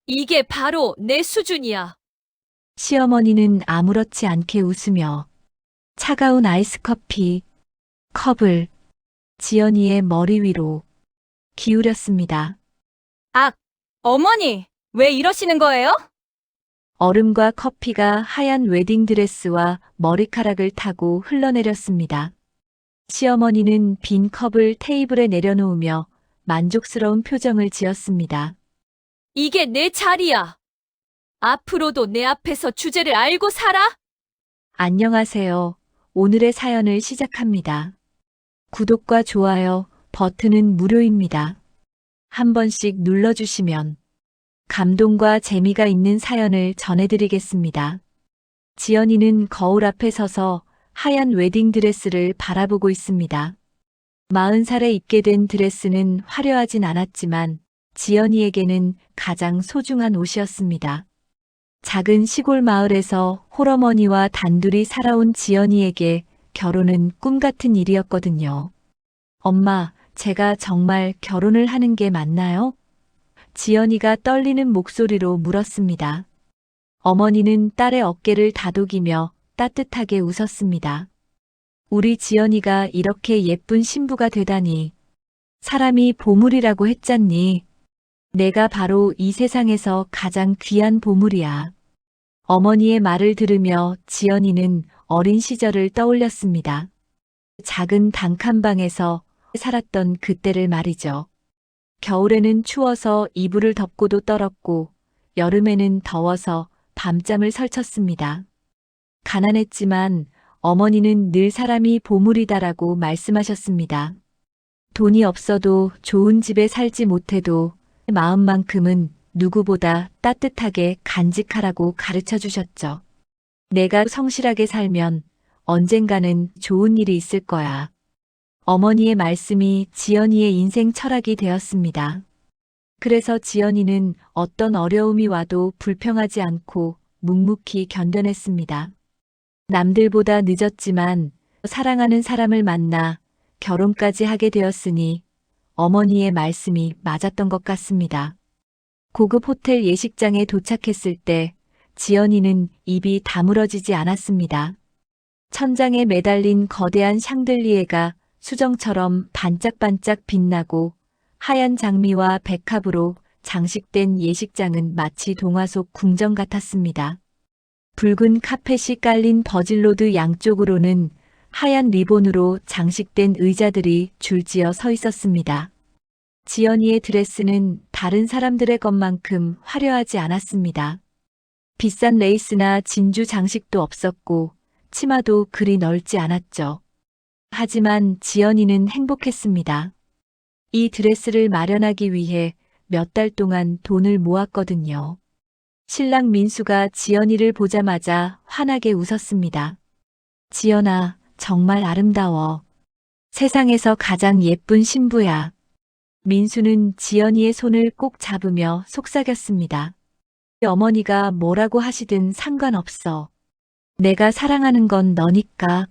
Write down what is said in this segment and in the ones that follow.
이게 바로 내 수준이야. 시어머니는 아무렇지 않게 웃으며 차가운 아이스커피 컵을 지연이의 머리 위로 기울였습니다. 악, 어머니, 왜 이러시는 거예요? 얼음과 커피가 하얀 웨딩드레스와 머리카락을 타고 흘러내렸습니다. 시어머니는 빈 컵을 테이블에 내려놓으며 만족스러운 표정을 지었습니다. 이게 내 자리야. 앞으로도 내 앞에서 주제를 알고 살아? 안녕하세요. 오늘의 사연을 시작합니다. 구독과 좋아요 버튼은 무료입니다. 한 번씩 눌러주시면 감동과 재미가 있는 사연을 전해드리겠습니다. 지연이는 거울 앞에 서서 하얀 웨딩드레스를 바라보고 있습니다. 40살에 입게 된 드레스는 화려하진 않았지만 지연이에게는 가장 소중한 옷이었습니다. 작은 시골 마을에서 홀어머니와 단둘이 살아온 지연이에게 결혼은 꿈 같은 일이었거든요. 엄마, 제가 정말 결혼을 하는 게 맞나요? 지연이가 떨리는 목소리로 물었습니다. 어머니는 딸의 어깨를 다독이며 따뜻하게 웃었습니다. 우리 지연이가 이렇게 예쁜 신부가 되다니. 사람이 보물이라고 했잖니. 내가 바로 이 세상에서 가장 귀한 보물이야. 어머니의 말을 들으며 지연이는 어린 시절을 떠올렸습니다. 작은 단칸방에서 살았던 그때를 말이죠. 겨울에는 추워서 이불을 덮고도 떨었고, 여름에는 더워서 밤잠을 설쳤습니다. 가난했지만 어머니는 늘 사람이 보물이다라고 말씀하셨습니다. 돈이 없어도 좋은 집에 살지 못해도 마음만큼은 누구보다 따뜻하게 간직하라고 가르쳐 주셨죠. 내가 성실하게 살면 언젠가는 좋은 일이 있을 거야. 어머니의 말씀이 지연이의 인생 철학이 되었습니다. 그래서 지연이는 어떤 어려움이 와도 불평하지 않고 묵묵히 견뎌냈습니다. 남들보다 늦었지만 사랑하는 사람을 만나 결혼까지 하게 되었으니 어머니의 말씀이 맞았던 것 같습니다. 고급 호텔 예식장에 도착했을 때 지연이는 입이 다물어지지 않았습니다. 천장에 매달린 거대한 샹들리에가 수정처럼 반짝반짝 빛나고 하얀 장미와 백합으로 장식된 예식장은 마치 동화 속 궁전 같았습니다. 붉은 카펫이 깔린 버질로드 양쪽으로는 하얀 리본으로 장식된 의자들이 줄지어 서 있었습니다. 지연이의 드레스는 다른 사람들의 것만큼 화려하지 않았습니다. 비싼 레이스나 진주 장식도 없었고 치마도 그리 넓지 않았죠. 하지만 지연이는 행복했습니다. 이 드레스를 마련하기 위해 몇 달 동안 돈을 모았거든요. 신랑 민수가 지연이를 보자마자 환하게 웃었습니다. 지연아, 정말 아름다워. 세상에서 가장 예쁜 신부야. 민수는 지연이의 손을 꼭 잡으며 속삭였습니다. 어머니가 뭐라고 하시든 상관없어. 내가 사랑하는 건 너니까.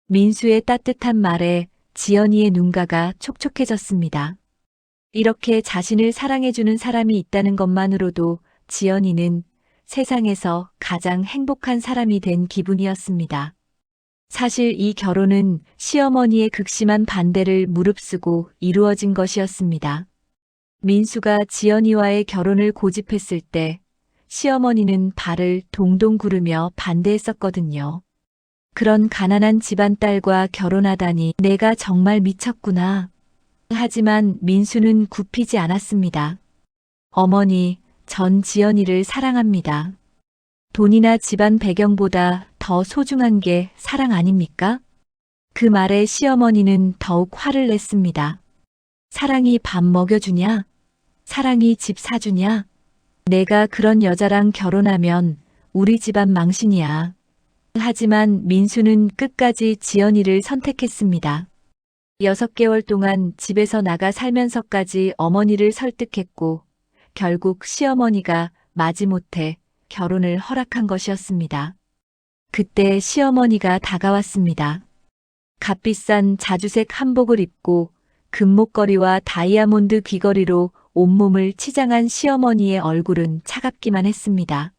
민수의 따뜻한 말에 지연이의 눈가가 촉촉해졌습니다. 이렇게 자신을 사랑해주는 사람이 있다는 것만으로도 지연이는 세상에서 가장 행복한 사람이 된 기분이었습니다. 사실 이 결혼은 시어머니의 극심한 반대를 무릅쓰고 이루어진 것이었습니다. 민수가 지연이와의 결혼을 고집했을 때 시어머니는 발을 동동 구르며 반대했었거든요. 그런 가난한 집안 딸과 결혼하다니 내가 정말 미쳤구나. 하지만 민수는 굽히지 않았습니다. 어머니, 전 지연이를 사랑합니다. 돈이나 집안 배경보다 더 소중한 게 사랑 아닙니까? 그 말에 시어머니는 더욱 화를 냈습니다. 사랑이 밥 먹여주냐? 사랑이 집 사주냐? 내가 그런 여자랑 결혼하면 우리 집안 망신이야. 하지만 민수는 끝까지 지연이를 선택했습니다. 6개월 동안 집에서 나가 살면서까지 어머니를 설득했고 결국 시어머니가 마지못해 결혼을 허락한 것이었습니다. 그때 시어머니가 다가왔습니다. 값비싼 자주색 한복을 입고 금목걸이와 다이아몬드 귀걸이로 온몸을 치장한 시어머니의 얼굴은 차갑기만 했습니다.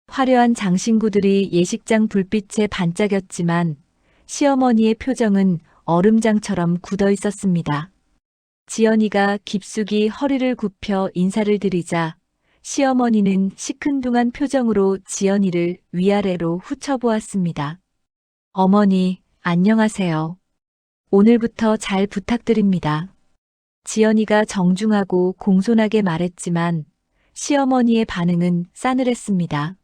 화려한 장신구들이 예식장 불빛에 반짝였지만 시어머니의 표정은 얼음장처럼 굳어 있었습니다. 지연이가 깊숙이 허리를 굽혀 인사를 드리자 시어머니는 시큰둥한 표정으로 지연이를 위아래로 훑어보았습니다. 어머니, 안녕하세요. 오늘부터 잘 부탁드립니다. 지연이가 정중하고 공손하게 말했지만 시어머니의 반응은 싸늘했습니다.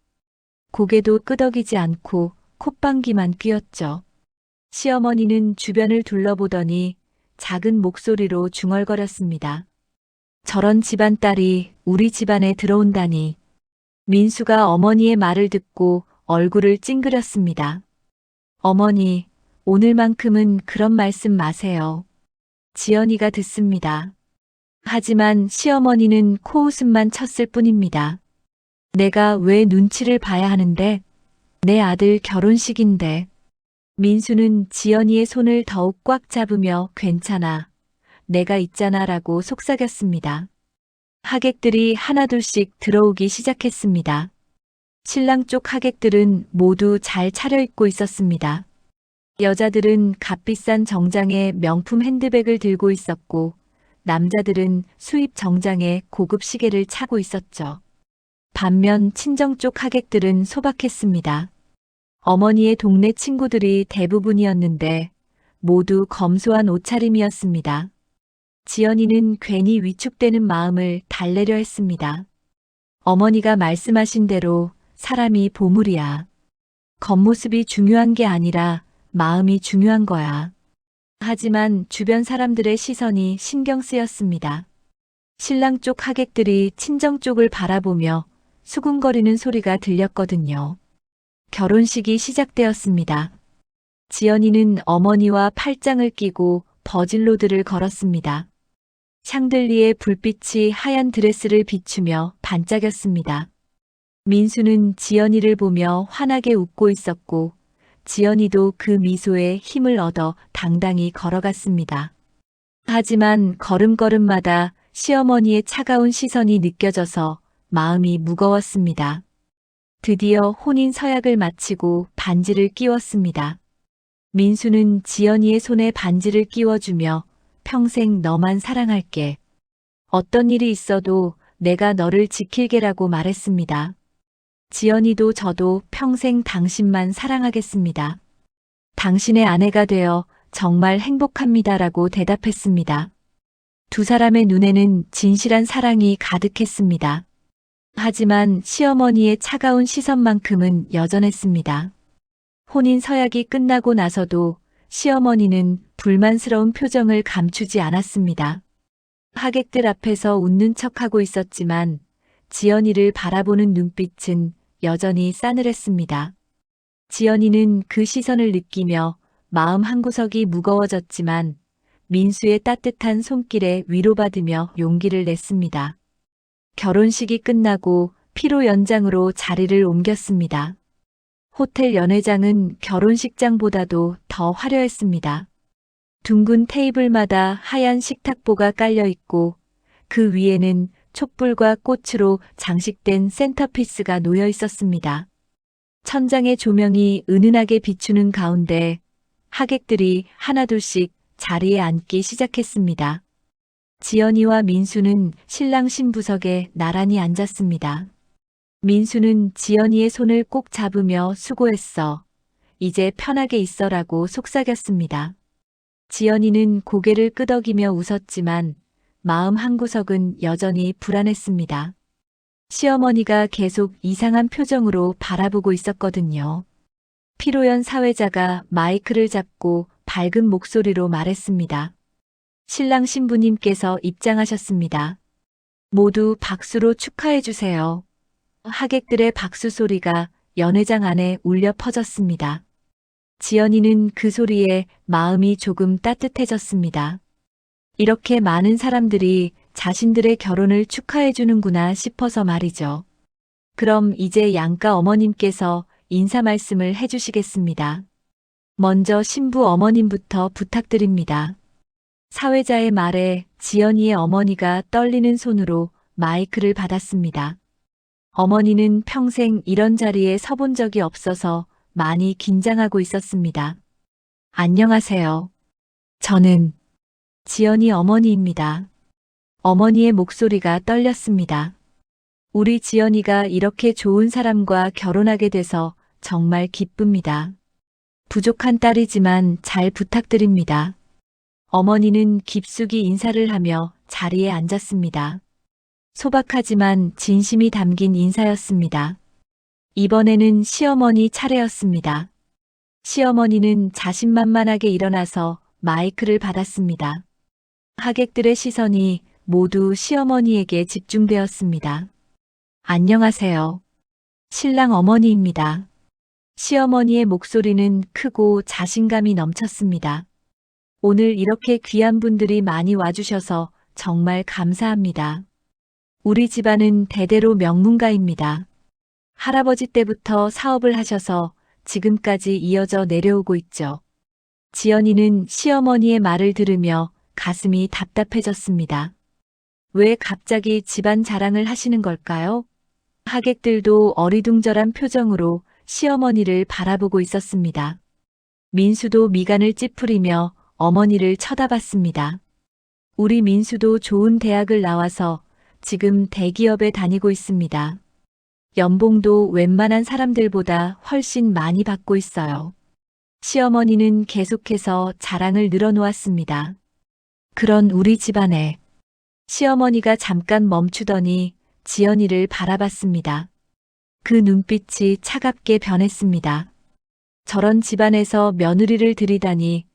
고개도 끄덕이지 않고 콧방귀만 뀌었죠. 시어머니는 주변을 둘러보더니 작은 목소리로 중얼거렸습니다. 저런 집안 딸이 우리 집안에 들어온다니. 민수가 어머니의 말을 듣고 얼굴을 찡그렸습니다. 어머니, 오늘만큼은 그런 말씀 마세요. 지연이가 듣습니다. 하지만 시어머니는 코웃음만 쳤을 뿐입니다. 내가 왜 눈치를 봐야 하는데? 내 아들 결혼식인데. 민수는 지연이의 손을 더욱 꽉 잡으며 괜찮아. 내가 있잖아 라고 속삭였습니다. 하객들이 하나둘씩 들어오기 시작했습니다. 신랑 쪽 하객들은 모두 잘 차려입고 있었습니다. 여자들은 값비싼 정장에 명품 핸드백을 들고 있었고 남자들은 수입 정장에 고급 시계를 차고 있었죠. 반면 친정 쪽 하객들은 소박했습니다. 어머니의 동네 친구들이 대부분이었는데 모두 검소한 옷차림이었습니다. 지연이는 괜히 위축되는 마음을 달래려 했습니다. 어머니가 말씀하신 대로 사람이 보물이야. 겉모습이 중요한 게 아니라 마음이 중요한 거야. 하지만 주변 사람들의 시선이 신경 쓰였습니다. 신랑 쪽 하객들이 친정 쪽을 바라보며 수군거리는 소리가 들렸거든요. 결혼식이 시작되었습니다. 지연이는 어머니와 팔짱을 끼고 버진로드를 걸었습니다. 샹들리에 불빛이 하얀 드레스를 비추며 반짝였습니다. 민수는 지연이를 보며 환하게 웃고 있었고 지연이도 그 미소에 힘을 얻어 당당히 걸어갔습니다. 하지만 걸음걸음마다 시어머니의 차가운 시선이 느껴져서 마음이 무거웠습니다. 드디어 혼인 서약을 마치고 반지를 끼웠습니다. 민수는 지연이의 손에 반지를 끼워주며 평생 너만 사랑할게. 어떤 일이 있어도 내가 너를 지킬게라고 말했습니다. 지연이도 저도 평생 당신만 사랑하겠습니다. 당신의 아내가 되어 정말 행복합니다라고 대답했습니다. 두 사람의 눈에는 진실한 사랑이 가득했습니다. 하지만 시어머니의 차가운 시선만큼은 여전했습니다. 혼인 서약이 끝나고 나서도 시어머니는 불만스러운 표정을 감추지 않았습니다. 하객들 앞에서 웃는 척하고 있었지만 지연이를 바라보는 눈빛은 여전히 싸늘했습니다. 지연이는 그 시선을 느끼며 마음 한구석이 무거워졌지만 민수의 따뜻한 손길에 위로받으며 용기를 냈습니다. 결혼식이 끝나고 피로 연장으로 자리를 옮겼습니다. 호텔 연회장은 결혼식장보다도 더 화려했습니다. 둥근 테이블마다 하얀 식탁보가 깔려 있고 그 위에는 촛불과 꽃으로 장식된 센터피스가 놓여 있었습니다. 천장의 조명이 은은하게 비추는 가운데 하객들이 하나둘씩 자리에 앉기 시작했습니다. 지연이와 민수는 신랑 신부석에 나란히 앉았습니다. 민수는 지연이의 손을 꼭 잡으며 수고했어. 이제 편하게 있어라고 속삭였습니다. 지연이는 고개를 끄덕이며 웃었지만 마음 한구석은 여전히 불안했습니다. 시어머니가 계속 이상한 표정으로 바라보고 있었거든요. 피로연 사회자가 마이크를 잡고 밝은 목소리로 말했습니다. 신랑 신부님께서 입장하셨습니다. 모두 박수로 축하해 주세요. 하객들의 박수 소리가 연회장 안에 울려 퍼졌습니다. 지연이는 그 소리에 마음이 조금 따뜻해졌습니다. 이렇게 많은 사람들이 자신들의 결혼을 축하해 주는구나 싶어서 말이죠. 그럼 이제 양가 어머님께서 인사 말씀을 해주시겠습니다. 먼저 신부 어머님부터 부탁드립니다. 사회자의 말에 지연이의 어머니가 떨리는 손으로 마이크를 받았습니다. 어머니는 평생 이런 자리에 서본 적이 없어서 많이 긴장하고 있었습니다. 안녕하세요. 저는 지연이 어머니입니다. 어머니의 목소리가 떨렸습니다. 우리 지연이가 이렇게 좋은 사람과 결혼하게 돼서 정말 기쁩니다. 부족한 딸이지만 잘 부탁드립니다. 어머니는 깊숙이 인사를 하며 자리에 앉았습니다. 소박하지만 진심이 담긴 인사였습니다. 이번에는 시어머니 차례였습니다. 시어머니는 자신만만하게 일어나서 마이크를 받았습니다. 하객들의 시선이 모두 시어머니에게 집중되었습니다. 안녕하세요. 신랑 어머니입니다. 시어머니의 목소리는 크고 자신감이 넘쳤습니다. 오늘 이렇게 귀한 분들이 많이 와주셔서 정말 감사합니다. 우리 집안은 대대로 명문가입니다. 할아버지 때부터 사업을 하셔서 지금까지 이어져 내려오고 있죠. 지연이는 시어머니의 말을 들으며 가슴이 답답해졌습니다. 왜 갑자기 집안 자랑을 하시는 걸까요? 하객들도 어리둥절한 표정으로 시어머니를 바라보고 있었습니다. 민수도 미간을 찌푸리며 어머니를 쳐다봤습니다. 우리 민수도 좋은 대학을 나와서 지금 대기업에 다니고 있습니다. 연봉도 웬만한 사람들보다 훨씬 많이 받고 있어요. 시어머니는 계속해서 자랑을 늘어놓았습니다. 그런 우리 집안에 시어머니가 잠깐 멈추더니 지연이를 바라봤습니다. 그 눈빛이 차갑게 변했습니다. 저런 집안에서 며느리를 들이다니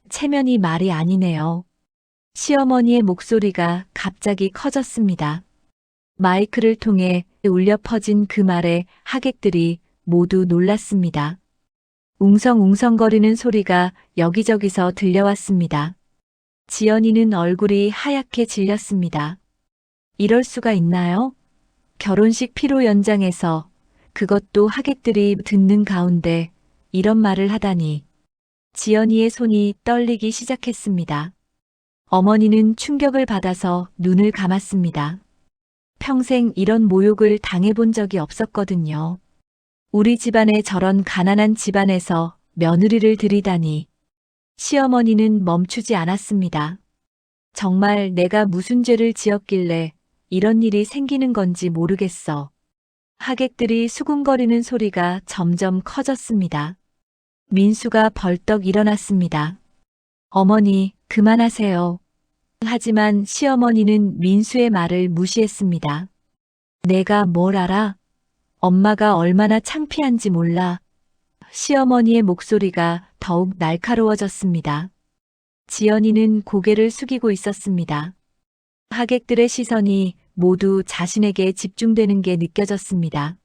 체면이 말이 아니네요. 시어머니의 목소리가 갑자기 커졌습니다. 마이크를 통해 울려 퍼진 그 말에 하객들이 모두 놀랐습니다. 웅성웅성거리는 소리가 여기저기서 들려왔습니다. 지연이는 얼굴이 하얗게 질렸습니다. 이럴 수가 있나요? 결혼식 피로 연장에서 그것도 하객들이 듣는 가운데 이런 말을 하다니. 지연이의 손이 떨리기 시작했습니다. 어머니는 충격을 받아서 눈을 감았습니다. 평생 이런 모욕을 당해본 적이 없었거든요. 우리 집안에 저런 가난한 집안에서 며느리를 들이다니. 시어머니는 멈추지 않았습니다. 정말 내가 무슨 죄를 지었길래 이런 일이 생기는 건지 모르겠어. 하객들이 수군거리는 소리가 점점 커졌습니다. 민수가 벌떡 일어났습니다. 어머니, 그만하세요. 하지만 시어머니는 민수의 말을 무시했습니다. 내가 뭘 알아? 엄마가 얼마나 창피한지 몰라. 시어머니의 목소리가 더욱 날카로워졌습니다. 지연이는 고개를 숙이고 있었습니다. 하객들의 시선이 모두 자신에게 집중되는 게 느껴졌습니다.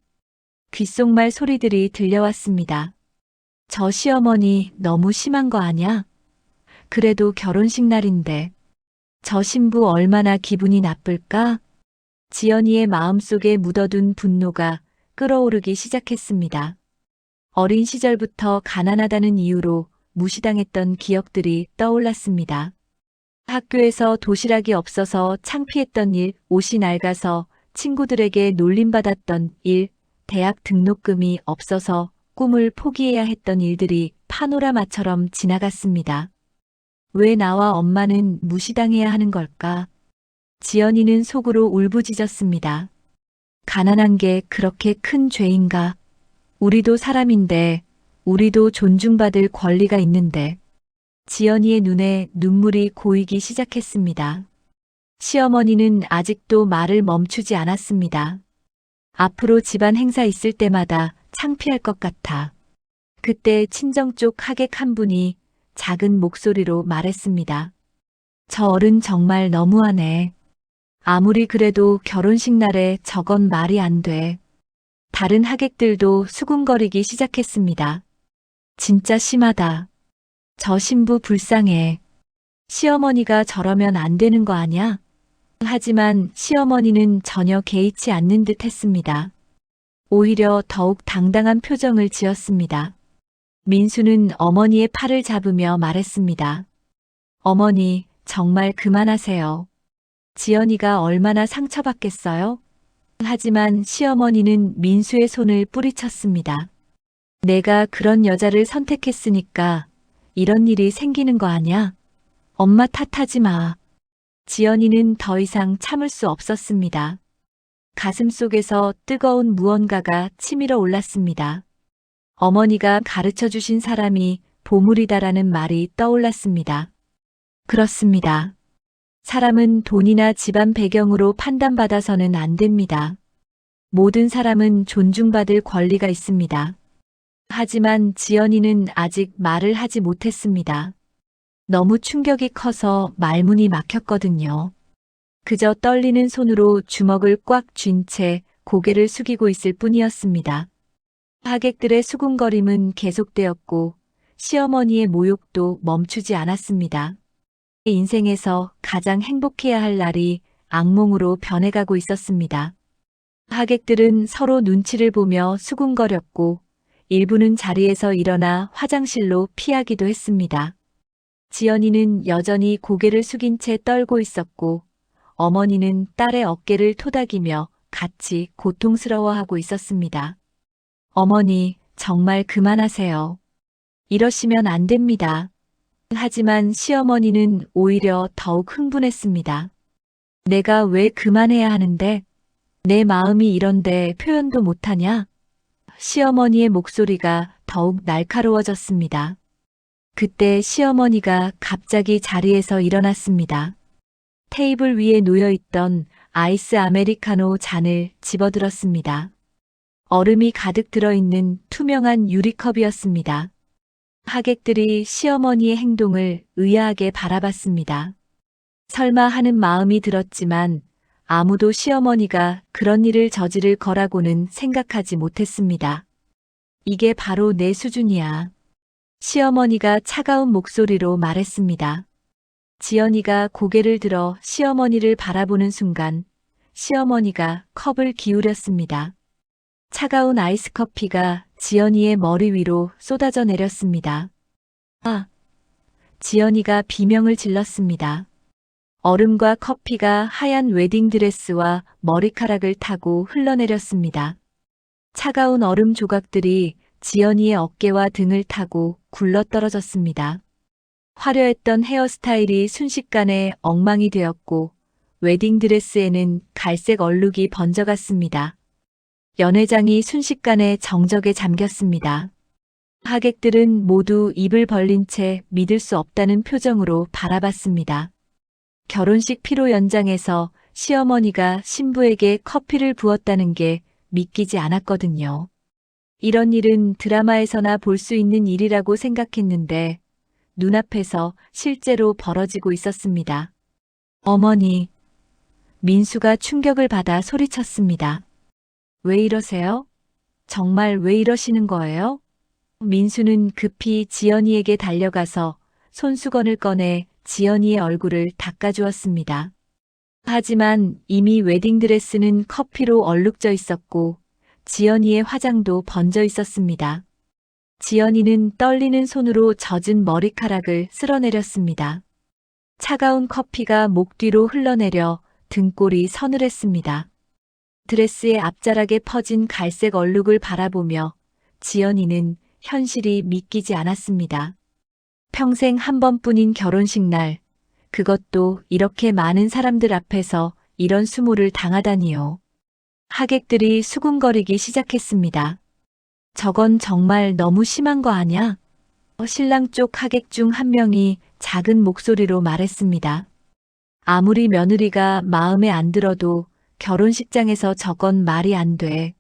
귓속말 소리들이 들려왔습니다. 저 시어머니 너무 심한 거 아냐? 그래도 결혼식 날인데 저 신부 얼마나 기분이 나쁠까? 지연이의 마음속에 묻어둔 분노가 끓어오르기 시작했습니다. 어린 시절부터 가난하다는 이유로 무시당했던 기억들이 떠올랐습니다. 학교에서 도시락이 없어서 창피했던 일, 옷이 낡아서 친구들에게 놀림받았던 일, 대학 등록금이 없어서 꿈을 포기해야 했던 일들이 파노라마처럼 지나갔습니다. 왜 나와 엄마는 무시당해야 하는 걸까? 지연이는 속으로 울부짖었습니다. 가난한 게 그렇게 큰 죄인가? 우리도 사람인데, 우리도 존중받을 권리가 있는데. 지연이의 눈에 눈물이 고이기 시작했습니다. 시어머니는 아직도 말을 멈추지 않았습니다. 앞으로 집안 행사 있을 때마다 창피할 것 같아. 그때 친정 쪽 하객 한 분이 작은 목소리로 말했습니다. 저 어른 정말 너무하네. 아무리 그래도 결혼식 날에 저건 말이 안 돼. 다른 하객들도 수군거리기 시작했습니다. 진짜 심하다. 저 신부 불쌍해. 시어머니가 저러면 안 되는 거 아냐? 하지만 시어머니는 전혀 개의치 않는 듯 했습니다. 오히려 더욱 당당한 표정을 지었습니다. 민수는 어머니의 팔을 잡으며 말했습니다. 어머니, 정말 그만하세요. 지연이가 얼마나 상처받겠어요? 하지만 시어머니는 민수의 손을 뿌리쳤습니다. 내가 그런 여자를 선택했으니까 이런 일이 생기는 거 아냐? 엄마 탓하지 마. 지연이는 더 이상 참을 수 없었습니다. 가슴 속에서 뜨거운 무언가가 치밀어 올랐습니다. 어머니가 가르쳐 주신 사람이 보물이다라는 말이 떠올랐습니다. 그렇습니다. 사람은 돈이나 집안 배경으로 판단받아서는 안 됩니다. 모든 사람은 존중받을 권리가 있습니다. 하지만 지연이는 아직 말을 하지 못했습니다. 너무 충격이 커서 말문이 막혔거든요. 그저 떨리는 손으로 주먹을 꽉 쥔 채 고개를 숙이고 있을 뿐이었습니다. 하객들의 수군거림은 계속되었고 시어머니의 모욕도 멈추지 않았습니다. 인생에서 가장 행복해야 할 날이 악몽으로 변해가고 있었습니다. 하객들은 서로 눈치를 보며 수군거렸고 일부는 자리에서 일어나 화장실로 피하기도 했습니다. 지연이는 여전히 고개를 숙인 채 떨고 있었고 어머니는 딸의 어깨를 토닥이며 같이 고통스러워하고 있었습니다. 어머니, 정말 그만하세요. 이러시면 안 됩니다. 하지만 시어머니는 오히려 더욱 흥분했습니다. 내가 왜 그만해야 하는데? 내 마음이 이런데 표현도 못하냐? 시어머니의 목소리가 더욱 날카로워졌습니다. 그때 시어머니가 갑자기 자리에서 일어났습니다. 테이블 위에 놓여있던 아이스 아메리카노 잔을 집어들었습니다. 얼음이 가득 들어있는 투명한 유리컵이었습니다. 하객들이 시어머니의 행동을 의아하게 바라봤습니다. 설마 하는 마음이 들었지만 아무도 시어머니가 그런 일을 저지를 거라고는 생각하지 못했습니다. 이게 바로 내 수준이야. 시어머니가 차가운 목소리로 말했습니다. 지연이가 고개를 들어 시어머니를 바라보는 순간 시어머니가 컵을 기울였습니다. 차가운 아이스 커피가 지연이의 머리 위로 쏟아져 내렸습니다. 아! 지연이가 비명을 질렀습니다. 얼음과 커피가 하얀 웨딩드레스와 머리카락을 타고 흘러내렸습니다. 차가운 얼음 조각들이 지연이의 어깨와 등을 타고 굴러떨어졌습니다. 화려했던 헤어스타일이 순식간에 엉망이 되었고 웨딩드레스에는 갈색 얼룩이 번져갔습니다. 연회장이 순식간에 정적에 잠겼습니다. 하객들은 모두 입을 벌린 채 믿을 수 없다는 표정으로 바라봤습니다. 결혼식 피로 연장에서 시어머니가 신부에게 커피를 부었다는 게 믿기지 않았거든요. 이런 일은 드라마에서나 볼 수 있는 일이라고 생각했는데 눈앞에서 실제로 벌어지고 있었습니다. 어머니, 민수가 충격을 받아 소리쳤습니다. 왜 이러세요? 정말 왜 이러시는 거예요? 민수는 급히 지연이에게 달려가서 손수건을 꺼내 지연이의 얼굴을 닦아주었습니다. 하지만 이미 웨딩드레스는 커피로 얼룩져 있었고 지연이의 화장도 번져 있었습니다. 지연이는 떨리는 손으로 젖은 머리카락을 쓸어내렸습니다. 차가운 커피가 목 뒤로 흘러내려 등골이 서늘했습니다. 드레스의 앞자락에 퍼진 갈색 얼룩을 바라보며 지연이는 현실이 믿기지 않았습니다. 평생 한 번뿐인 결혼식 날, 그것도 이렇게 많은 사람들 앞에서 이런 수모를 당하다니요. 하객들이 수군거리기 시작했습니다. 저건 정말 너무 심한 거 아냐? 신랑 쪽 하객 중 한 명이 작은 목소리로 말했습니다. 아무리 며느리가 마음에 안 들어도 결혼식장에서 저건 말이 안 돼.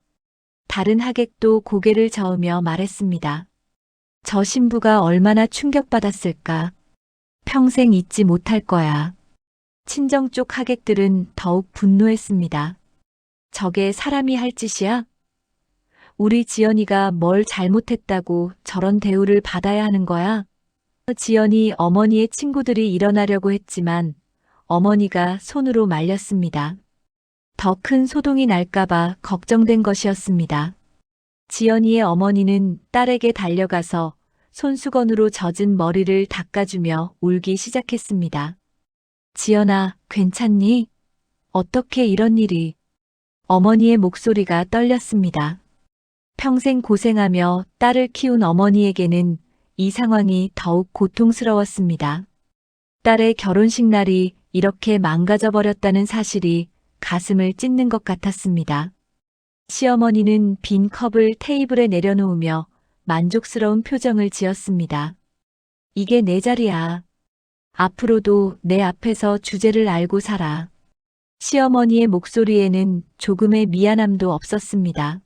다른 하객도 고개를 저으며 말했습니다. 저 신부가 얼마나 충격받았을까. 평생 잊지 못할 거야. 친정 쪽 하객들은 더욱 분노했습니다. 저게 사람이 할 짓이야? 우리 지연이가 뭘 잘못했다고 저런 대우를 받아야 하는 거야? 지연이 어머니의 친구들이 일어나려고 했지만 어머니가 손으로 말렸습니다. 더 큰 소동이 날까봐 걱정된 것이었습니다. 지연이의 어머니는 딸에게 달려가서 손수건으로 젖은 머리를 닦아주며 울기 시작했습니다. 지연아, 괜찮니? 어떻게 이런 일이? 어머니의 목소리가 떨렸습니다. 평생 고생하며 딸을 키운 어머니에게는 이 상황이 더욱 고통스러웠습니다. 딸의 결혼식 날이 이렇게 망가져 버렸다는 사실이 가슴을 찢는 것 같았습니다. 시어머니는 빈 컵을 테이블에 내려놓으며 만족스러운 표정을 지었습니다. 이게 내 자리야. 앞으로도 내 앞에서 주제를 알고 살아. 시어머니의 목소리에는 조금의 미안함도 없었습니다.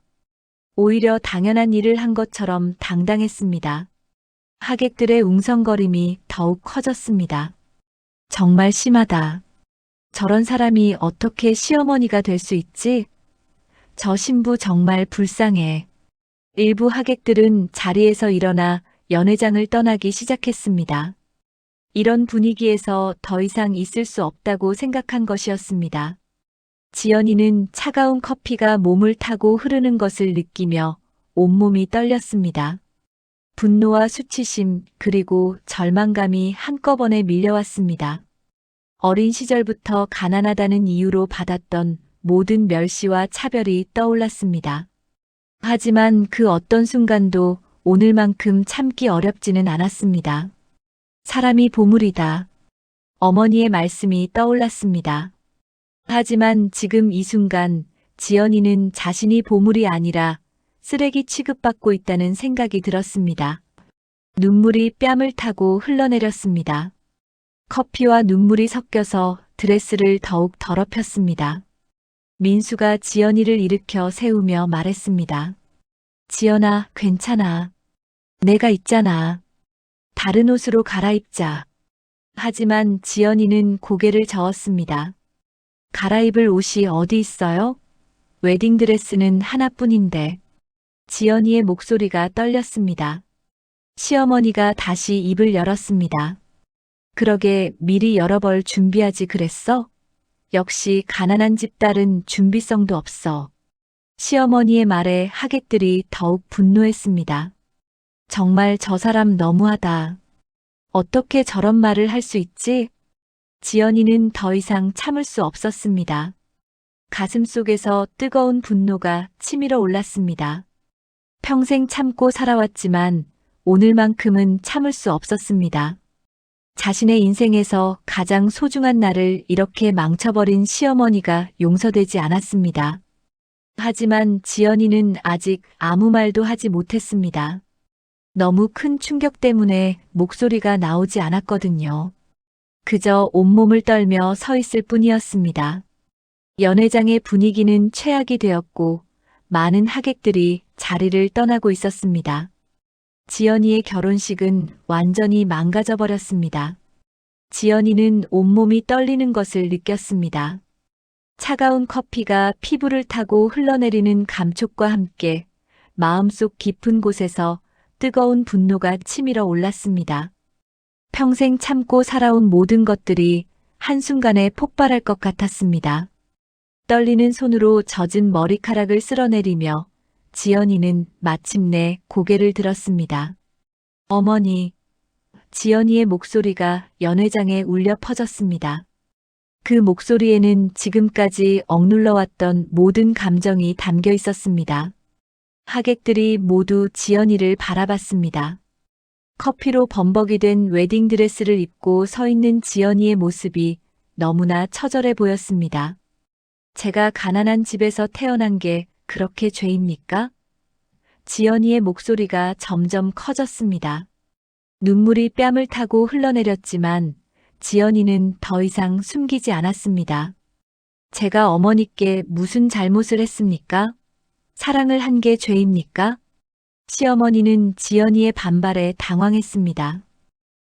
오히려 당연한 일을 한 것처럼 당당했습니다. 하객들의 웅성거림이 더욱 커졌습니다. 정말 심하다. 저런 사람이 어떻게 시어머니가 될 수 있지? 저 신부 정말 불쌍해. 일부 하객들은 자리에서 일어나 연회장을 떠나기 시작했습니다. 이런 분위기에서 더 이상 있을 수 없다고 생각한 것이었습니다. 지연이는 차가운 커피가 몸을 타고 흐르는 것을 느끼며 온몸이 떨렸습니다. 분노와 수치심 그리고 절망감이 한꺼번에 밀려왔습니다. 어린 시절부터 가난하다는 이유로 받았던 모든 멸시와 차별이 떠올랐습니다. 하지만 그 어떤 순간도 오늘만큼 참기 어렵지는 않았습니다. 사람이 보물이다. 어머니의 말씀이 떠올랐습니다. 하지만 지금 이 순간 지연이는 자신이 보물이 아니라 쓰레기 취급받고 있다는 생각이 들었습니다. 눈물이 뺨을 타고 흘러내렸습니다. 커피와 눈물이 섞여서 드레스를 더욱 더럽혔습니다. 민수가 지연이를 일으켜 세우며 말했습니다. 지연아, 괜찮아. 내가 있잖아. 다른 옷으로 갈아입자. 하지만 지연이는 고개를 저었습니다. 갈아입을 옷이 어디 있어요? 웨딩드레스는 하나뿐인데. 지연이의 목소리가 떨렸습니다. 시어머니가 다시 입을 열었습니다. 그러게 미리 여러 벌 준비하지 그랬어? 역시 가난한 집 딸은 준비성도 없어. 시어머니의 말에 하객들이 더욱 분노했습니다. 정말 저 사람 너무하다. 어떻게 저런 말을 할 수 있지? 지연이는 더 이상 참을 수 없었습니다. 가슴 속에서 뜨거운 분노가 치밀어 올랐습니다. 평생 참고 살아왔지만 오늘만큼은 참을 수 없었습니다. 자신의 인생에서 가장 소중한 날을 이렇게 망쳐버린 시어머니가 용서되지 않았습니다. 하지만 지연이는 아직 아무 말도 하지 못했습니다. 너무 큰 충격 때문에 목소리가 나오지 않았거든요. 그저 온몸을 떨며 서 있을 뿐이었습니다. 연회장의 분위기는 최악이 되었고 많은 하객들이 자리를 떠나고 있었습니다. 지연이의 결혼식은 완전히 망가져 버렸습니다. 지연이는 온몸이 떨리는 것을 느꼈습니다. 차가운 커피가 피부를 타고 흘러내리는 감촉과 함께 마음속 깊은 곳에서 뜨거운 분노가 치밀어 올랐습니다. 평생 참고 살아온 모든 것들이 한순간에 폭발할 것 같았습니다. 떨리는 손으로 젖은 머리카락을 쓸어내리며 지연이는 마침내 고개를 들었습니다. 어머니, 지연이의 목소리가 연회장에 울려 퍼졌습니다. 그 목소리에는 지금까지 억눌러왔던 모든 감정이 담겨 있었습니다. 하객들이 모두 지연이를 바라봤습니다. 커피로 범벅이 된 웨딩드레스를 입고 서 있는 지연이의 모습이 너무나 처절해 보였습니다. 제가 가난한 집에서 태어난 게 그렇게 죄입니까? 지연이의 목소리가 점점 커졌습니다. 눈물이 뺨을 타고 흘러내렸지만 지연이는 더 이상 숨기지 않았습니다. 제가 어머니께 무슨 잘못을 했습니까? 사랑을 한 게 죄입니까? 시어머니는 지연이의 반발에 당황했습니다.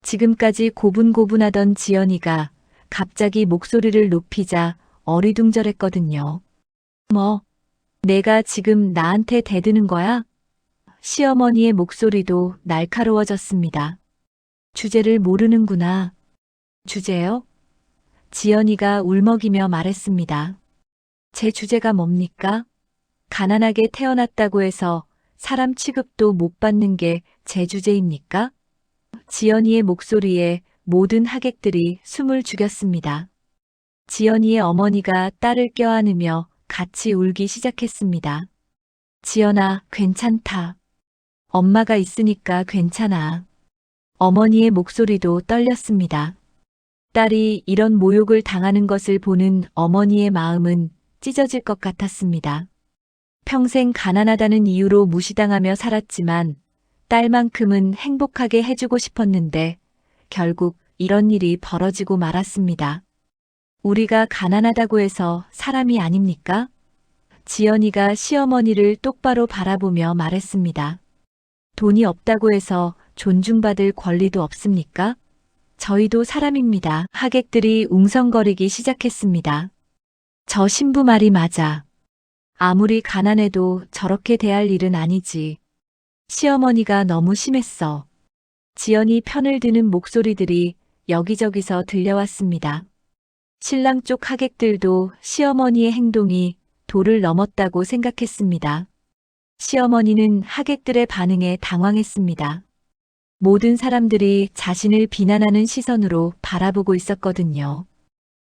지금까지 고분고분하던 지연이가 갑자기 목소리를 높이자 어리둥절했거든요. 뭐, 내가 지금 나한테 대드는 거야? 시어머니의 목소리도 날카로워졌습니다. 주제를 모르는구나. 주제요? 지연이가 울먹이며 말했습니다. 제 주제가 뭡니까? 가난하게 태어났다고 해서 사람 취급도 못 받는 게 제 주제입니까? 지연이의 목소리에 모든 하객들이 숨을 죽였습니다. 지연이의 어머니가 딸을 껴안으며 같이 울기 시작했습니다. 지연아, 괜찮다. 엄마가 있으니까 괜찮아. 어머니의 목소리도 떨렸습니다. 딸이 이런 모욕을 당하는 것을 보는 어머니의 마음은 찢어질 것 같았습니다. 평생 가난하다는 이유로 무시당하며 살았지만 딸만큼은 행복하게 해주고 싶었는데 결국 이런 일이 벌어지고 말았습니다. 우리가 가난하다고 해서 사람이 아닙니까? 지연이가 시어머니를 똑바로 바라보며 말했습니다. 돈이 없다고 해서 존중받을 권리도 없습니까? 저희도 사람입니다. 하객들이 웅성거리기 시작했습니다. 저 신부 말이 맞아. 아무리 가난해도 저렇게 대할 일은 아니지. 시어머니가 너무 심했어. 지연이 편을 드는 목소리들이 여기저기서 들려왔습니다. 신랑 쪽 하객들도 시어머니의 행동이 도를 넘었다고 생각했습니다. 시어머니는 하객들의 반응에 당황했습니다. 모든 사람들이 자신을 비난하는 시선으로 바라보고 있었거든요.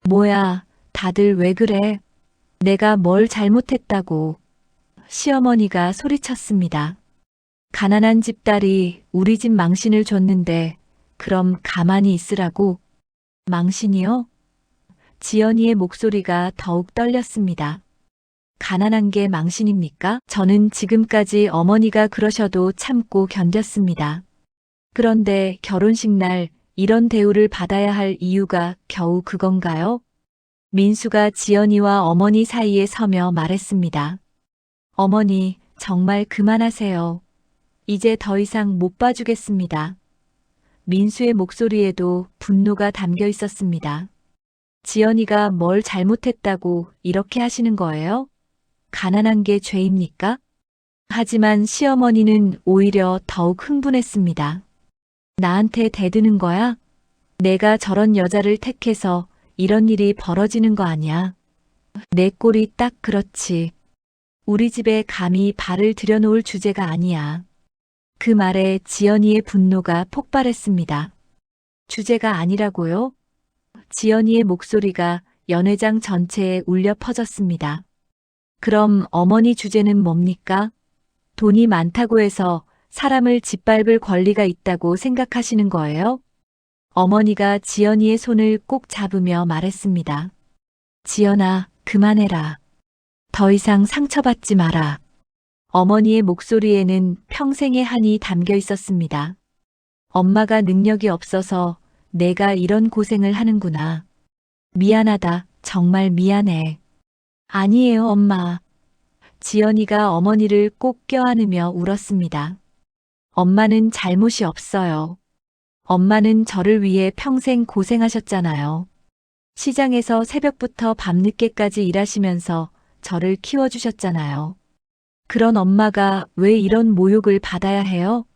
뭐야, 다들 왜 그래? 내가 뭘 잘못했다고. 시어머니가 소리쳤습니다. 가난한 집 딸이 우리 집 망신을 줬는데 그럼 가만히 있으라고? 망신이요? 지연이의 목소리가 더욱 떨렸습니다. 가난한 게 망신입니까? 저는 지금까지 어머니가 그러셔도 참고 견뎠습니다. 그런데 결혼식 날 이런 대우를 받아야 할 이유가 겨우 그건가요? 민수가 지연이와 어머니 사이에 서며 말했습니다. 어머니, 정말 그만하세요. 이제 더 이상 못 봐주겠습니다. 민수의 목소리에도 분노가 담겨 있었습니다. 지연이가 뭘 잘못했다고 이렇게 하시는 거예요? 가난한 게 죄입니까? 하지만 시어머니는 오히려 더욱 흥분했습니다. 나한테 대드는 거야? 내가 저런 여자를 택해서 이런 일이 벌어지는 거 아니야. 내 꼴이 딱 그렇지. 우리 집에 감히 발을 들여놓을 주제가 아니야. 그 말에 지연이의 분노가 폭발했습니다. 주제가 아니라고요? 지연이의 목소리가 연회장 전체에 울려 퍼졌습니다. 그럼 어머니 주제는 뭡니까? 돈이 많다고 해서 사람을 짓밟을 권리가 있다고 생각하시는 거예요? 어머니가 지연이의 손을 꼭 잡으며 말했습니다. 지연아, 그만해라. 더 이상 상처받지 마라. 어머니의 목소리에는 평생의 한이 담겨 있었습니다. 엄마가 능력이 없어서 내가 이런 고생을 하는구나. 미안하다. 정말 미안해. 아니에요, 엄마. 지연이가 어머니를 꼭 껴안으며 울었습니다. 엄마는 잘못이 없어요. 엄마는 저를 위해 평생 고생하셨잖아요. 시장에서 새벽부터 밤늦게까지 일하시면서 저를 키워주셨잖아요. 그런 엄마가 왜 이런 모욕을 받아야 해요?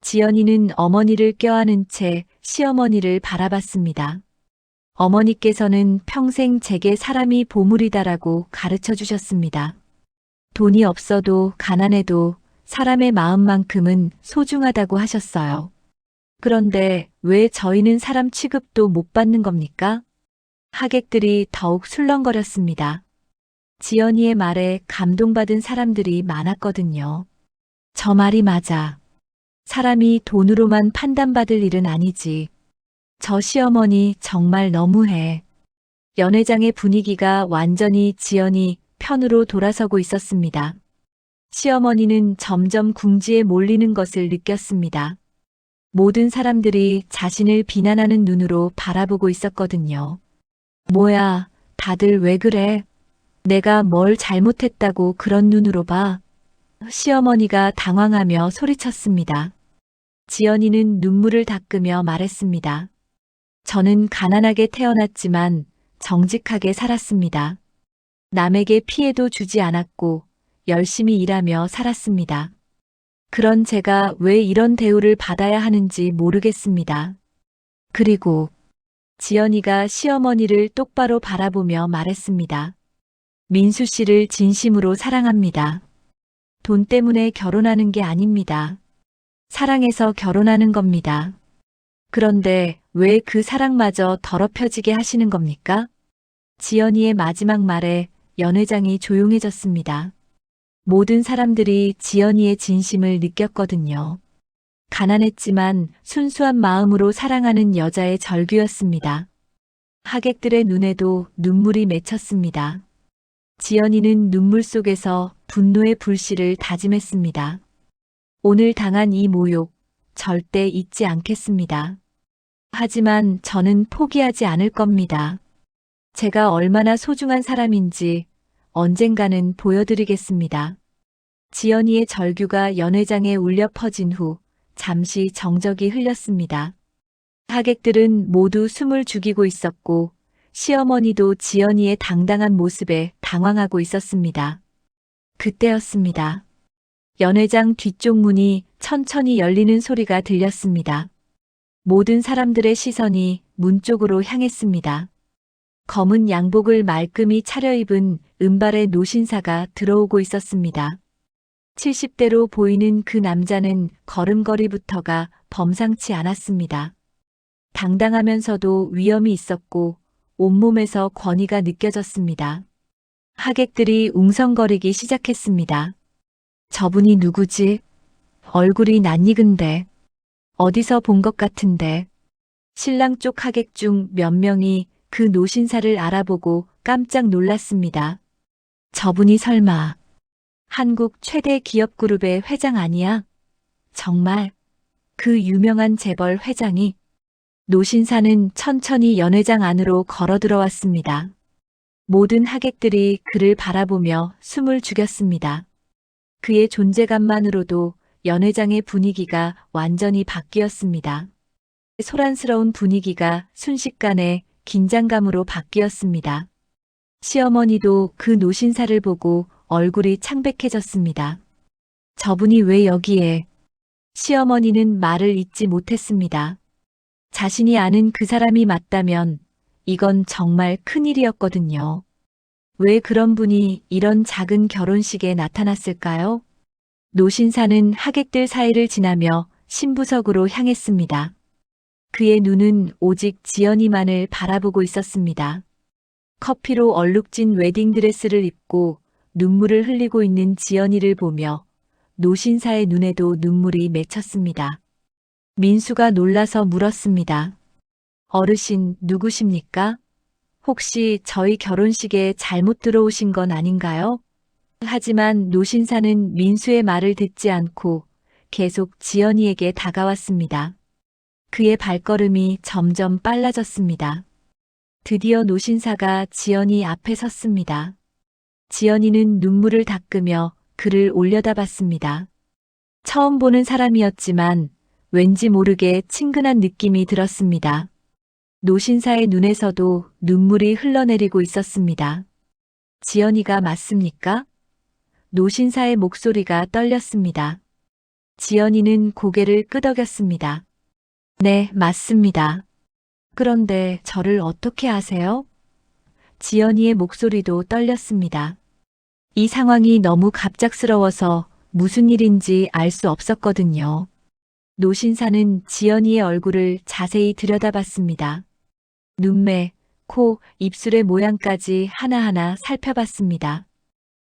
지연이는 어머니를 껴안은 채 시어머니를 바라봤습니다. 어머니께서는 평생 제게 사람이 보물이다라고 가르쳐 주셨습니다. 돈이 없어도 가난해도 사람의 마음만큼은 소중하다고 하셨어요. 그런데 왜 저희는 사람 취급도 못 받는 겁니까? 하객들이 더욱 술렁거렸습니다. 지연이의 말에 감동받은 사람들이 많았거든요. 저 말이 맞아. 사람이 돈으로만 판단받을 일은 아니지. 저 시어머니 정말 너무해. 연회장의 분위기가 완전히 지연이 편으로 돌아서고 있었습니다. 시어머니는 점점 궁지에 몰리는 것을 느꼈습니다. 모든 사람들이 자신을 비난하는 눈으로 바라보고 있었거든요. 뭐야, 다들 왜 그래? 내가 뭘 잘못했다고 그런 눈으로 봐? 시어머니가 당황하며 소리쳤습니다. 지연이는 눈물을 닦으며 말했습니다. 저는 가난하게 태어났지만 정직하게 살았습니다. 남에게 피해도 주지 않았고 열심히 일하며 살았습니다. 그런 제가 왜 이런 대우를 받아야 하는지 모르겠습니다. 그리고 지연이가 시어머니를 똑바로 바라보며 말했습니다. 민수 씨를 진심으로 사랑합니다. 돈 때문에 결혼하는 게 아닙니다. 사랑해서 결혼하는 겁니다. 그런데 왜 그 사랑마저 더럽혀지게 하시는 겁니까? 지연이의 마지막 말에 연회장이 조용해졌습니다. 모든 사람들이 지연이의 진심을 느꼈거든요. 가난했지만 순수한 마음으로 사랑하는 여자의 절규였습니다. 하객들의 눈에도 눈물이 맺혔습니다. 지연이는 눈물 속에서 분노의 불씨를 다짐했습니다. 오늘 당한 이 모욕 절대 잊지 않겠습니다. 하지만 저는 포기하지 않을 겁니다. 제가 얼마나 소중한 사람인지 언젠가는 보여드리겠습니다. 지연이의 절규가 연회장에 울려 퍼진 후 잠시 정적이 흘렸습니다. 하객들은 모두 숨을 죽이고 있었고 시어머니도 지연이의 당당한 모습에 당황하고 있었습니다. 그때였습니다. 연회장 뒤쪽 문이 천천히 열리는 소리가 들렸습니다. 모든 사람들의 시선이 문 쪽으로 향했습니다. 검은 양복을 말끔히 차려입은 은발의 노신사가 들어오고 있었습니다. 70대로 보이는 그 남자는 걸음걸이부터가 범상치 않았습니다. 당당하면서도 위엄이 있었고 온몸에서 권위가 느껴졌습니다. 하객들이 웅성거리기 시작했습니다. 저분이 누구지? 얼굴이 낯익은데. 어디서 본 것 같은데. 신랑 쪽 하객 중 몇 명이 그 노신사를 알아보고 깜짝 놀랐습니다. 저분이 설마 한국 최대 기업 그룹의 회장 아니야? 정말 그 유명한 재벌 회장이. 노신사는 천천히 연회장 안으로 걸어 들어왔습니다. 모든 하객들이 그를 바라보며 숨을 죽였습니다. 그의 존재감만으로도 연회장의 분위기가 완전히 바뀌었습니다. 소란스러운 분위기가 순식간에 긴장감으로 바뀌었습니다. 시어머니도 그 노신사를 보고 얼굴이 창백해졌습니다. 저분이 왜 여기에? 시어머니는 말을 잇지 못했습니다. 자신이 아는 그 사람이 맞다면 이건 정말 큰일이었거든요. 왜 그런 분이 이런 작은 결혼식에 나타났을까요? 노신사는 하객들 사이를 지나며 신부석으로 향했습니다. 그의 눈은 오직 지연이만을 바라보고 있었습니다. 커피로 얼룩진 웨딩드레스를 입고 눈물을 흘리고 있는 지연이를 보며 노신사의 눈에도 눈물이 맺혔습니다. 민수가 놀라서 물었습니다. 어르신 누구십니까? 혹시 저희 결혼식에 잘못 들어오신 건 아닌가요? 하지만 노신사는 민수의 말을 듣지 않고 계속 지연이에게 다가왔습니다. 그의 발걸음이 점점 빨라졌습니다. 드디어 노신사가 지연이 앞에 섰습니다. 지연이는 눈물을 닦으며 그를 올려다봤습니다. 처음 보는 사람이었지만 왠지 모르게 친근한 느낌이 들었습니다. 노신사의 눈에서도 눈물이 흘러내리고 있었습니다. 지연이가 맞습니까? 노신사의 목소리가 떨렸습니다. 지연이는 고개를 끄덕였습니다. 네, 맞습니다. 그런데 저를 어떻게 아세요? 지연이의 목소리도 떨렸습니다. 이 상황이 너무 갑작스러워서 무슨 일인지 알 수 없었거든요. 노신사는 지연이의 얼굴을 자세히 들여다봤습니다. 눈매, 코, 입술의 모양까지 하나하나 살펴봤습니다.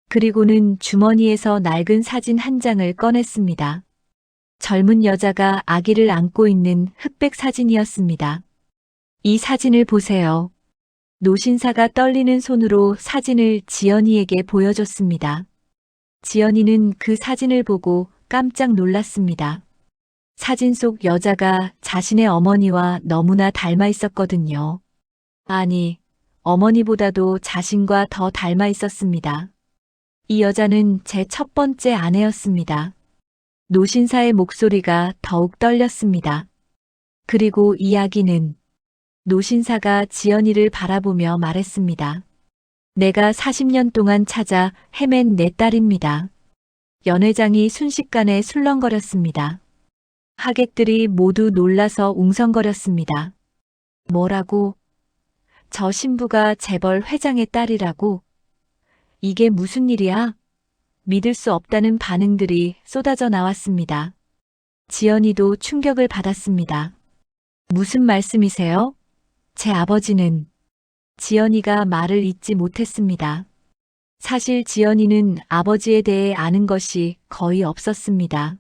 그리고는 주머니에서 낡은 사진 한 장을 꺼냈습니다. 젊은 여자가 아기를 안고 있는 흑백 사진이었습니다. 이 사진을 보세요. 노신사가 떨리는 손으로 사진을 지연이에게 보여줬습니다. 지연이는 그 사진을 보고 깜짝 놀랐습니다. 사진 속 여자가 자신의 어머니와 너무나 닮아 있었거든요. 아니, 어머니보다도 자신과 더 닮아 있었습니다. 이 여자는 제 첫 번째 아내였습니다. 노신사의 목소리가 더욱 떨렸습니다. 그리고 이야기는 노신사가 지연이를 바라보며 말했습니다. 내가 40년 동안 찾아 헤맨 내 딸입니다. 연회장이 순식간에 술렁거렸습니다. 하객들이 모두 놀라서 웅성거렸습니다. 뭐라고? 저 신부가 재벌 회장의 딸이라고? 이게 무슨 일이야? 믿을 수 없다는 반응들이 쏟아져 나왔습니다. 지연이도 충격을 받았습니다. 무슨 말씀이세요? 제 아버지는 지연이가 말을 잇지 못했습니다. 사실 지연이는 아버지에 대해 아는 것이 거의 없었습니다.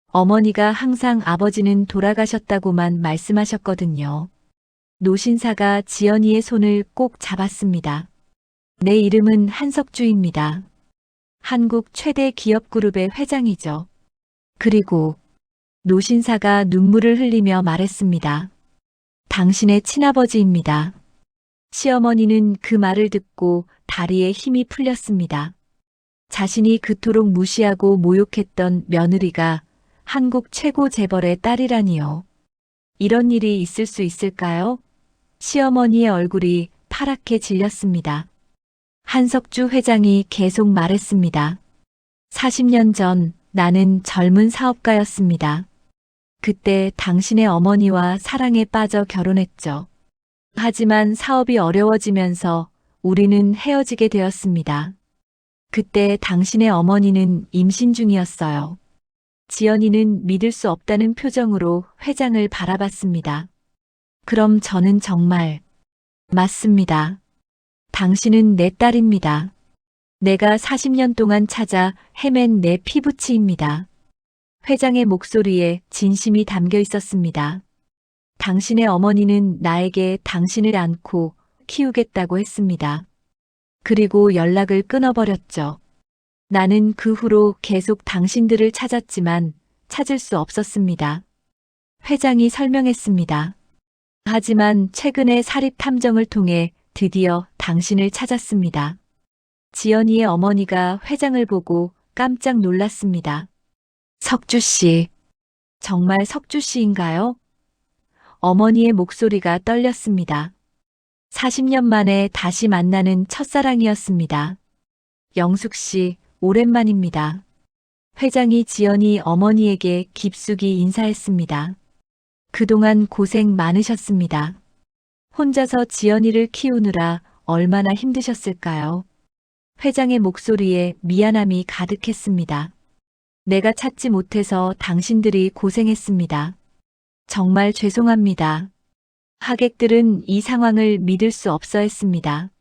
어머니가 항상 아버지는 돌아가셨다고만 말씀하셨거든요. 노신사가 지연이의 손을 꼭 잡았습니다. 내 이름은 한석주입니다. 한국 최대 기업그룹의 회장이죠. 그리고 노신사가 눈물을 흘리며 말했습니다. 당신의 친아버지입니다. 시어머니는 그 말을 듣고 다리에 힘이 풀렸습니다. 자신이 그토록 무시하고 모욕했던 며느리가 한국 최고 재벌의 딸이라니요. 이런 일이 있을 수 있을까요? 시어머니의 얼굴이 파랗게 질렸습니다. 한석주 회장이 계속 말했습니다. 40년 전 나는 젊은 사업가였습니다. 그때 당신의 어머니와 사랑에 빠져 결혼했죠. 하지만 사업이 어려워지면서 우리는 헤어지게 되었습니다. 그때 당신의 어머니는 임신 중이었어요. 지연이는 믿을 수 없다는 표정으로 회장을 바라봤습니다. 그럼 저는 정말 맞습니다. 당신은 내 딸입니다. 내가 40년 동안 찾아 헤맨 내 피부치입니다. 회장의 목소리에 진심이 담겨 있었습니다. 당신의 어머니는 나에게 당신을 안고 키우겠다고 했습니다. 그리고 연락을 끊어버렸죠. 나는 그 후로 계속 당신들을 찾았지만 찾을 수 없었습니다. 회장이 설명했습니다. 하지만 최근에 사립 탐정을 통해 드디어 당신을 찾았습니다. 지연이의 어머니가 회장을 보고 깜짝 놀랐습니다. 석주 씨, 정말 석주 씨인가요? 어머니의 목소리가 떨렸습니다. 40년 만에 다시 만나는 첫사랑이었습니다. 영숙 씨, 오랜만입니다. 회장이 지연이 어머니에게 깊숙이 인사했습니다. 그동안 고생 많으셨습니다. 혼자서 지연이를 키우느라 얼마나 힘드셨을까요? 회장의 목소리에 미안함이 가득했습니다. 내가 찾지 못해서 당신들이 고생했습니다. 정말 죄송합니다. 하객들은 이 상황을 믿을 수 없어 했습니다.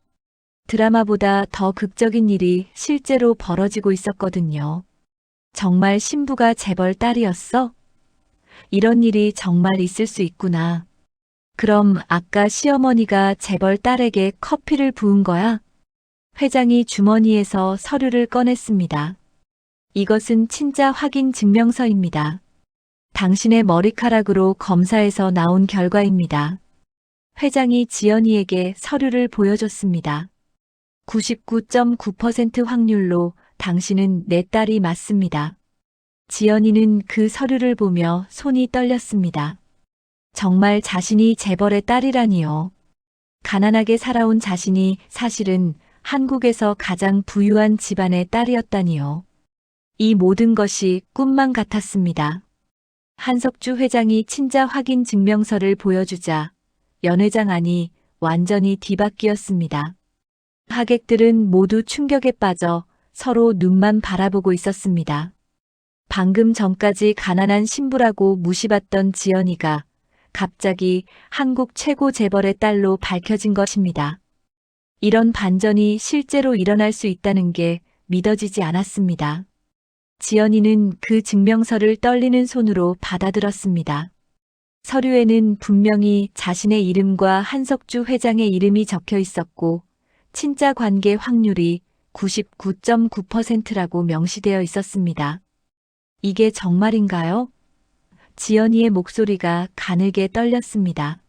드라마보다 더 극적인 일이 실제로 벌어지고 있었거든요. 정말 신부가 재벌 딸이었어? 이런 일이 정말 있을 수 있구나. 그럼 아까 시어머니가 재벌 딸에게 커피를 부은 거야? 회장이 주머니에서 서류를 꺼냈습니다. 이것은 친자 확인 증명서입니다. 당신의 머리카락으로 검사해서 나온 결과입니다. 회장이 지연이에게 서류를 보여줬습니다. 99.9% 확률로 당신은 내 딸이 맞습니다. 지연이는 그 서류를 보며 손이 떨렸습니다. 정말 자신이 재벌의 딸이라니요. 가난하게 살아온 자신이 사실은 한국에서 가장 부유한 집안의 딸이었다니요. 이 모든 것이 꿈만 같았습니다. 한석주 회장이 친자 확인 증명서를 보여주자 연 회장 안이 완전히 뒤바뀌었습니다. 하객들은 모두 충격에 빠져 서로 눈만 바라보고 있었습니다. 방금 전까지 가난한 신부라고 무시받던 지연이가 갑자기 한국 최고 재벌의 딸로 밝혀진 것입니다. 이런 반전이 실제로 일어날 수 있다는 게 믿어지지 않았습니다. 지연이는 그 증명서를 떨리는 손으로 받아들었습니다. 서류에는 분명히 자신의 이름과 한석주 회장의 이름이 적혀 있었고 친자 관계 확률이 99.9%라고 명시되어 있었습니다. 이게 정말인가요? 지연이의 목소리가 가늘게 떨렸습니다.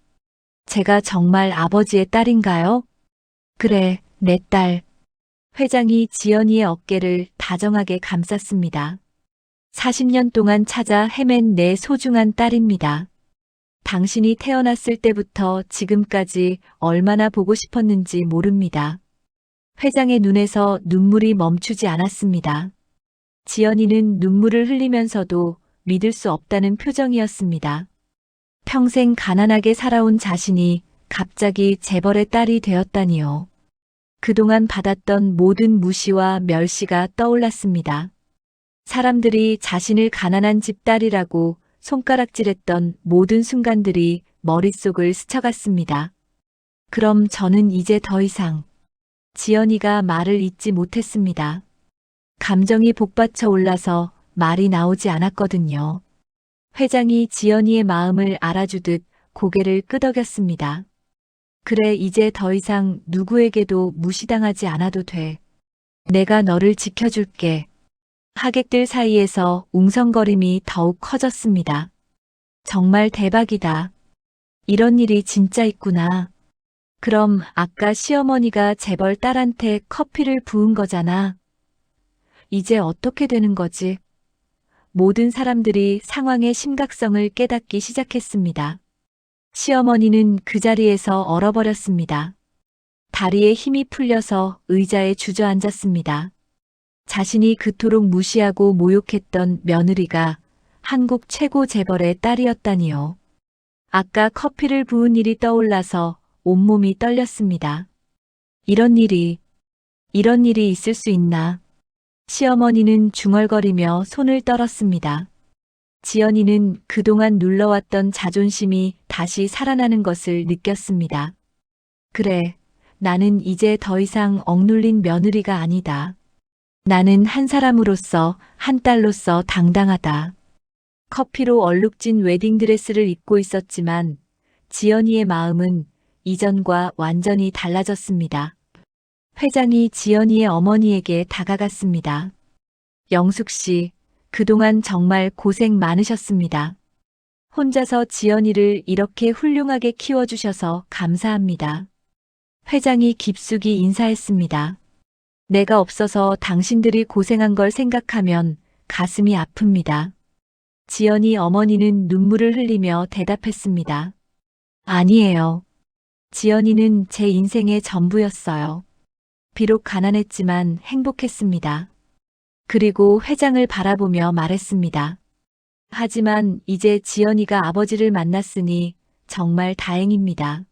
제가 정말 아버지의 딸인가요? 그래, 내 딸. 회장이 지연이의 어깨를 다정하게 감쌌습니다. 40년 동안 찾아 헤맨 내 소중한 딸입니다. 당신이 태어났을 때부터 지금까지 얼마나 보고 싶었는지 모릅니다. 회장의 눈에서 눈물이 멈추지 않았습니다. 지연이는 눈물을 흘리면서도 믿을 수 없다는 표정이었습니다. 평생 가난하게 살아온 자신이 갑자기 재벌의 딸이 되었다니요. 그동안 받았던 모든 무시와 멸시가 떠올랐습니다. 사람들이 자신을 가난한 집 딸이라고 손가락질했던 모든 순간들이 머릿속을 스쳐갔습니다. 그럼 저는 이제 더 이상 지연이가 말을 잇지 못했습니다. 감정이 복받쳐 올라서 말이 나오지 않았거든요. 회장이 지연이의 마음을 알아주듯 고개를 끄덕였습니다. 그래, 이제 더 이상 누구에게도 무시당하지 않아도 돼. 내가 너를 지켜줄게. 하객들 사이에서 웅성거림이 더욱 커졌습니다. 정말 대박이다. 이런 일이 진짜 있구나. 그럼 아까 시어머니가 재벌 딸한테 커피를 부은 거잖아. 이제 어떻게 되는 거지? 모든 사람들이 상황의 심각성을 깨닫기 시작했습니다. 시어머니는 그 자리에서 얼어버렸습니다. 다리에 힘이 풀려서 의자에 주저앉았습니다. 자신이 그토록 무시하고 모욕했던 며느리가 한국 최고 재벌의 딸이었다니요. 아까 커피를 부은 일이 떠올라서 온몸이 떨렸습니다. 이런 일이 있을 수 있나? 시어머니는 중얼거리며 손을 떨었습니다. 지연이는 그동안 눌러왔던 자존심이 다시 살아나는 것을 느꼈습니다. 그래, 나는 이제 더 이상 억눌린 며느리가 아니다. 나는 한 사람으로서, 한 딸로서 당당하다. 커피로 얼룩진 웨딩드레스를 입고 있었지만 지연이의 마음은 이전과 완전히 달라졌습니다. 회장이 지연이의 어머니에게 다가갔습니다. 영숙 씨, 그동안 정말 고생 많으셨습니다. 혼자서 지연이를 이렇게 훌륭하게 키워주셔서 감사합니다. 회장이 깊숙이 인사했습니다. 내가 없어서 당신들이 고생한 걸 생각하면 가슴이 아픕니다. 지연이 어머니는 눈물을 흘리며 대답했습니다. 아니에요. 지연이는 제 인생의 전부였어요. 비록 가난했지만 행복했습니다. 그리고 회장을 바라보며 말했습니다. 하지만 이제 지연이가 아버지를 만났으니 정말 다행입니다.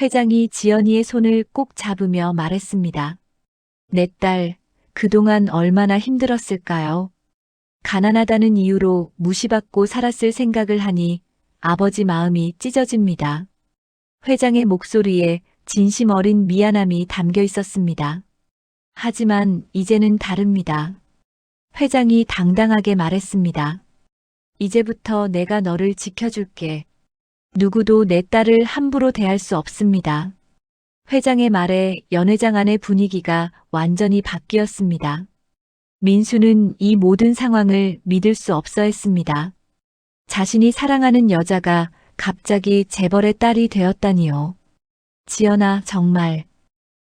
회장이 지연이의 손을 꼭 잡으며 말했습니다. 내 딸, 그동안 얼마나 힘들었을까요? 가난하다는 이유로 무시받고 살았을 생각을 하니 아버지 마음이 찢어집니다. 회장의 목소리에 진심 어린 미안함이 담겨 있었습니다. 하지만 이제는 다릅니다. 회장이 당당하게 말했습니다. 이제부터 내가 너를 지켜줄게. 누구도 내 딸을 함부로 대할 수 없습니다. 회장의 말에 연회장 안의 분위기가 완전히 바뀌었습니다. 민수는 이 모든 상황을 믿을 수 없어 했습니다. 자신이 사랑하는 여자가 갑자기 재벌의 딸이 되었다니요. 지연아,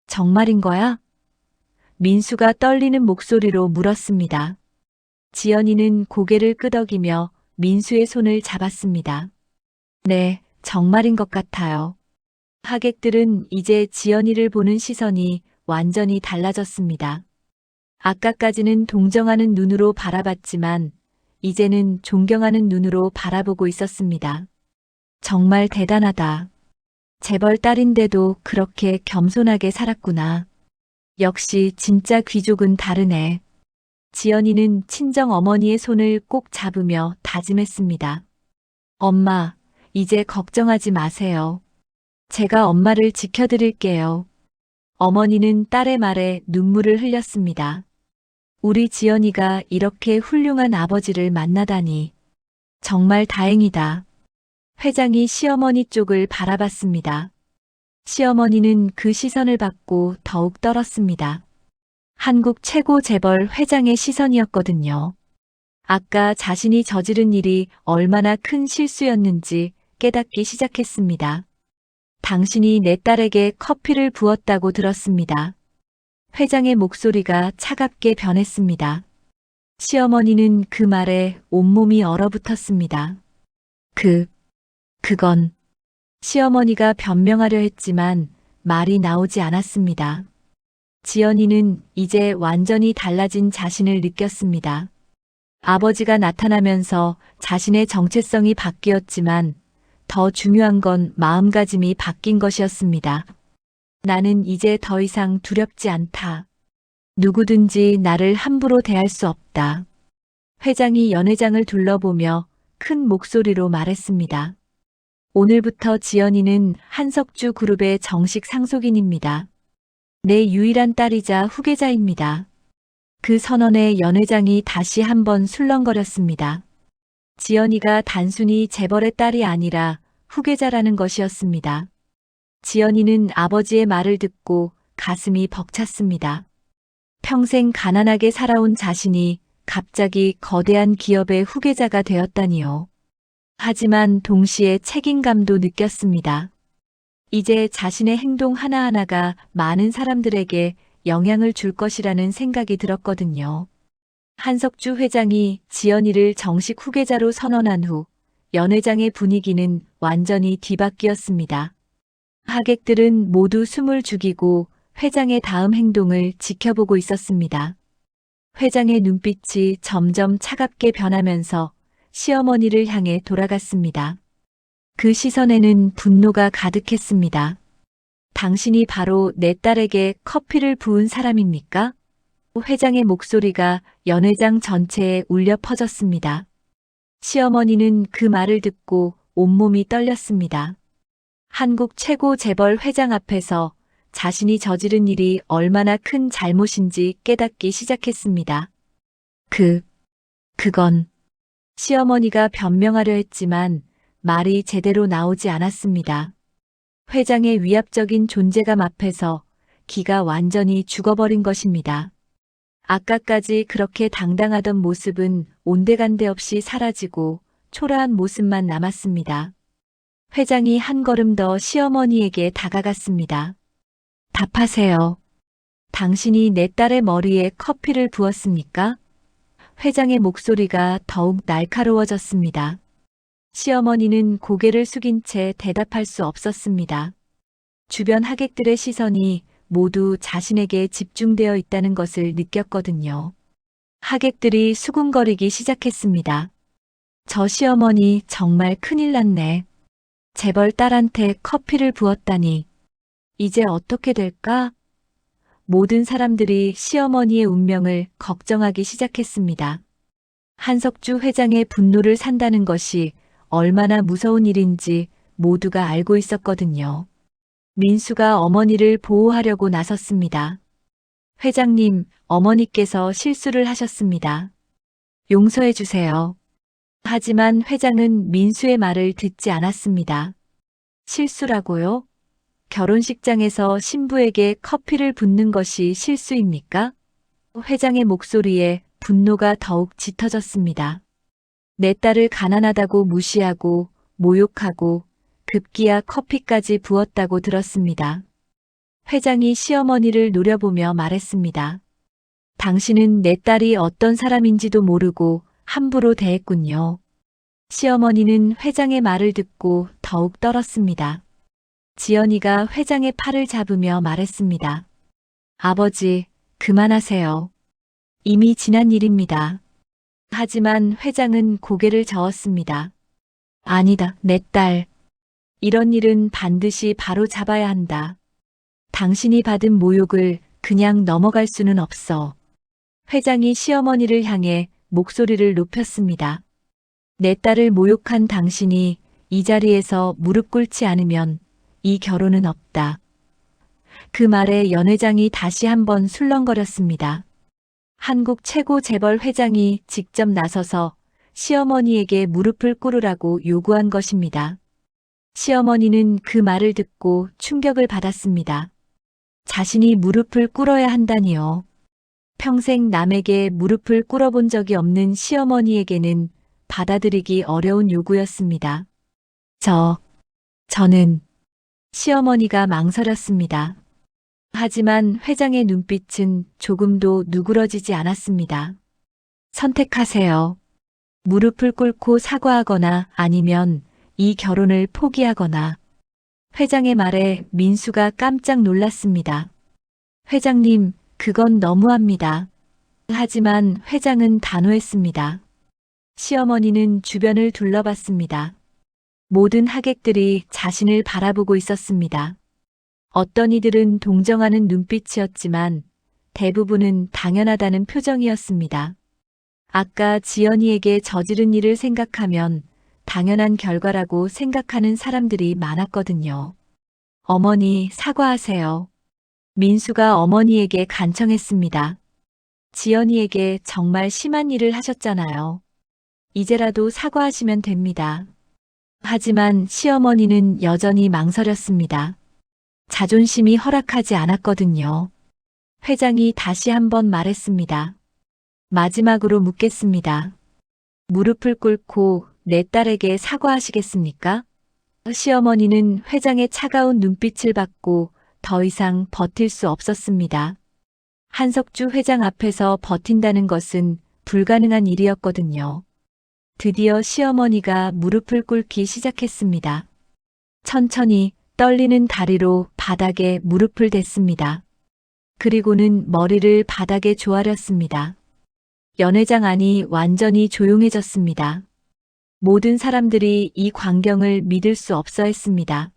정말인 거야? 민수가 떨리는 목소리로 물었습니다. 지연이는 고개를 끄덕이며 민수의 손을 잡았습니다. 네, 정말인 것 같아요. 하객들은 이제 지연이를 보는 시선이 완전히 달라졌습니다. 아까까지는 동정하는 눈으로 바라봤지만 이제는 존경하는 눈으로 바라보고 있었습니다. 정말 대단하다. 재벌 딸인데도 그렇게 겸손하게 살았구나. 역시 진짜 귀족은 다르네. 지연이는 친정 어머니의 손을 꼭 잡으며 다짐했습니다. 엄마, 이제 걱정하지 마세요. 제가 엄마를 지켜드릴게요. 어머니는 딸의 말에 눈물을 흘렸습니다. 우리 지연이가 이렇게 훌륭한 아버지를 만나다니. 정말 다행이다. 회장이 시어머니 쪽을 바라봤습니다. 시어머니는 그 시선을 받고 더욱 떨었습니다. 한국 최고 재벌 회장의 시선이었거든요. 아까 자신이 저지른 일이 얼마나 큰 실수였는지 깨닫기 시작했습니다. 당신이 내 딸에게 커피를 부었다고 들었습니다. 회장의 목소리가 차갑게 변했습니다. 시어머니는 그 말에 온몸이 얼어붙었습니다. 그건 시어머니가 변명하려 했지만 말이 나오지 않았습니다. 지연이는 이제 완전히 달라진 자신을 느꼈습니다. 아버지가 나타나면서 자신의 정체성이 바뀌었지만 더 중요한 건 마음가짐이 바뀐 것이었습니다. 나는 이제 더 이상 두렵지 않다. 누구든지 나를 함부로 대할 수 없다. 회장이 연회장을 둘러보며 큰 목소리로 말했습니다. 오늘부터 지연이는 한석주 그룹의 정식 상속인입니다. 내 유일한 딸이자 후계자입니다. 그 선언에 연 회장이 다시 한번 술렁거렸습니다. 지연이가 단순히 재벌의 딸이 아니라 후계자라는 것이었습니다. 지연이는 아버지의 말을 듣고 가슴이 벅찼습니다. 평생 가난하게 살아온 자신이 갑자기 거대한 기업의 후계자가 되었다니요. 하지만 동시에 책임감도 느꼈습니다. 이제 자신의 행동 하나하나가 많은 사람들에게 영향을 줄 것이라는 생각이 들었거든요. 한석주 회장이 지연이를 정식 후계자로 선언한 후 연 회장의 분위기는 완전히 뒤바뀌었습니다. 하객들은 모두 숨을 죽이고 회장의 다음 행동을 지켜보고 있었습니다. 회장의 눈빛이 점점 차갑게 변하면서 시어머니를 향해 돌아갔습니다. 그 시선에는 분노가 가득했습니다. 당신이 바로 내 딸에게 커피를 부은 사람입니까? 회장의 목소리가 연 회장 전체에 울려 퍼졌습니다. 시어머니는 그 말을 듣고 온몸이 떨렸습니다. 한국 최고 재벌 회장 앞에서 자신이 저지른 일이 얼마나 큰 잘못인지 깨닫기 시작했습니다. 그건 시어머니가 변명하려 했지만 말이 제대로 나오지 않았습니다. 회장의 위압적인 존재감 앞에서 기가 완전히 죽어버린 것입니다. 아까까지 그렇게 당당하던 모습은 온데간데 없이 사라지고 초라한 모습만 남았습니다. 회장이 한 걸음 더 시어머니에게 다가갔습니다. 답하세요. 당신이 내 딸의 머리에 커피를 부었습니까? 회장의 목소리가 더욱 날카로워졌습니다. 시어머니는 고개를 숙인 채 대답할 수 없었습니다. 주변 하객들의 시선이 모두 자신에게 집중되어 있다는 것을 느꼈거든요. 하객들이 수군거리기 시작했습니다. 저 시어머니 정말 큰일 났네. 재벌 딸한테 커피를 부었다니. 이제 어떻게 될까? 모든 사람들이 시어머니의 운명을 걱정하기 시작했습니다. 한석주 회장의 분노를 산다는 것이 얼마나 무서운 일인지 모두가 알고 있었거든요. 민수가 어머니를 보호하려고 나섰습니다. 회장님, 어머니께서 실수를 하셨습니다. 용서해 주세요. 하지만 회장은 민수의 말을 듣지 않았습니다. 실수라고요? 결혼식장에서 신부에게 커피를 붓는 것이 실수입니까? 회장의 목소리에 분노가 더욱 짙어졌습니다. 내 딸을 가난하다고 무시하고 모욕하고 급기야 커피까지 부었다고 들었습니다. 회장이 시어머니를 노려보며 말했습니다. 당신은 내 딸이 어떤 사람인지도 모르고 함부로 대했군요. 시어머니는 회장의 말을 듣고 더욱 떨었습니다. 지연이가 회장의 팔을 잡으며 말했습니다. 아버지, 그만하세요. 이미 지난 일입니다. 하지만 회장은 고개를 저었습니다. 아니다, 내 딸. 이런 일은 반드시 바로 잡아야 한다. 당신이 받은 모욕을 그냥 넘어갈 수는 없어. 회장이 시어머니를 향해 목소리를 높였습니다. 내 딸을 모욕한 당신이 이 자리에서 무릎 꿇지 않으면 이 결혼은 없다. 그 말에 연 회장이 다시 한번 술렁거렸습니다. 한국 최고 재벌 회장이 직접 나서서 시어머니에게 무릎을 꿇으라고 요구한 것입니다. 시어머니는 그 말을 듣고 충격을 받았습니다. 자신이 무릎을 꿇어야 한다니요. 평생 남에게 무릎을 꿇어본 적이 없는 시어머니에게는 받아들이기 어려운 요구였습니다. 저는 시어머니가 망설였습니다. 하지만 회장의 눈빛은 조금도 누그러지지 않았습니다. 선택하세요. 무릎을 꿇고 사과하거나 아니면 이 결혼을 포기하거나. 회장의 말에 민수가 깜짝 놀랐습니다. 회장님, 그건 너무합니다. 하지만 회장은 단호했습니다. 시어머니는 주변을 둘러봤습니다. 모든 하객들이 자신을 바라보고 있었습니다. 어떤 이들은 동정하는 눈빛이었지만 대부분은 당연하다는 표정이었습니다. 아까 지연이에게 저지른 일을 생각하면 당연한 결과라고 생각하는 사람들이 많았거든요. 어머니, 사과하세요. 민수가 어머니에게 간청했습니다. 지연이에게 정말 심한 일을 하셨잖아요. 이제라도 사과하시면 됩니다. 하지만 시어머니는 여전히 망설였습니다. 자존심이 허락하지 않았거든요. 회장이 다시 한번 말했습니다. 마지막으로 묻겠습니다. 무릎을 꿇고 내 딸에게 사과하시겠습니까? 시어머니는 회장의 차가운 눈빛을 받고 더 이상 버틸 수 없었습니다. 한석주 회장 앞에서 버틴다는 것은 불가능한 일이었거든요. 드디어 시어머니가 무릎을 꿇기 시작했습니다. 천천히 떨리는 다리로 바닥에 무릎을 댔습니다. 그리고는 머리를 바닥에 조아렸습니다. 연회장 안이 완전히 조용해졌습니다. 모든 사람들이 이 광경을 믿을 수 없어 했습니다.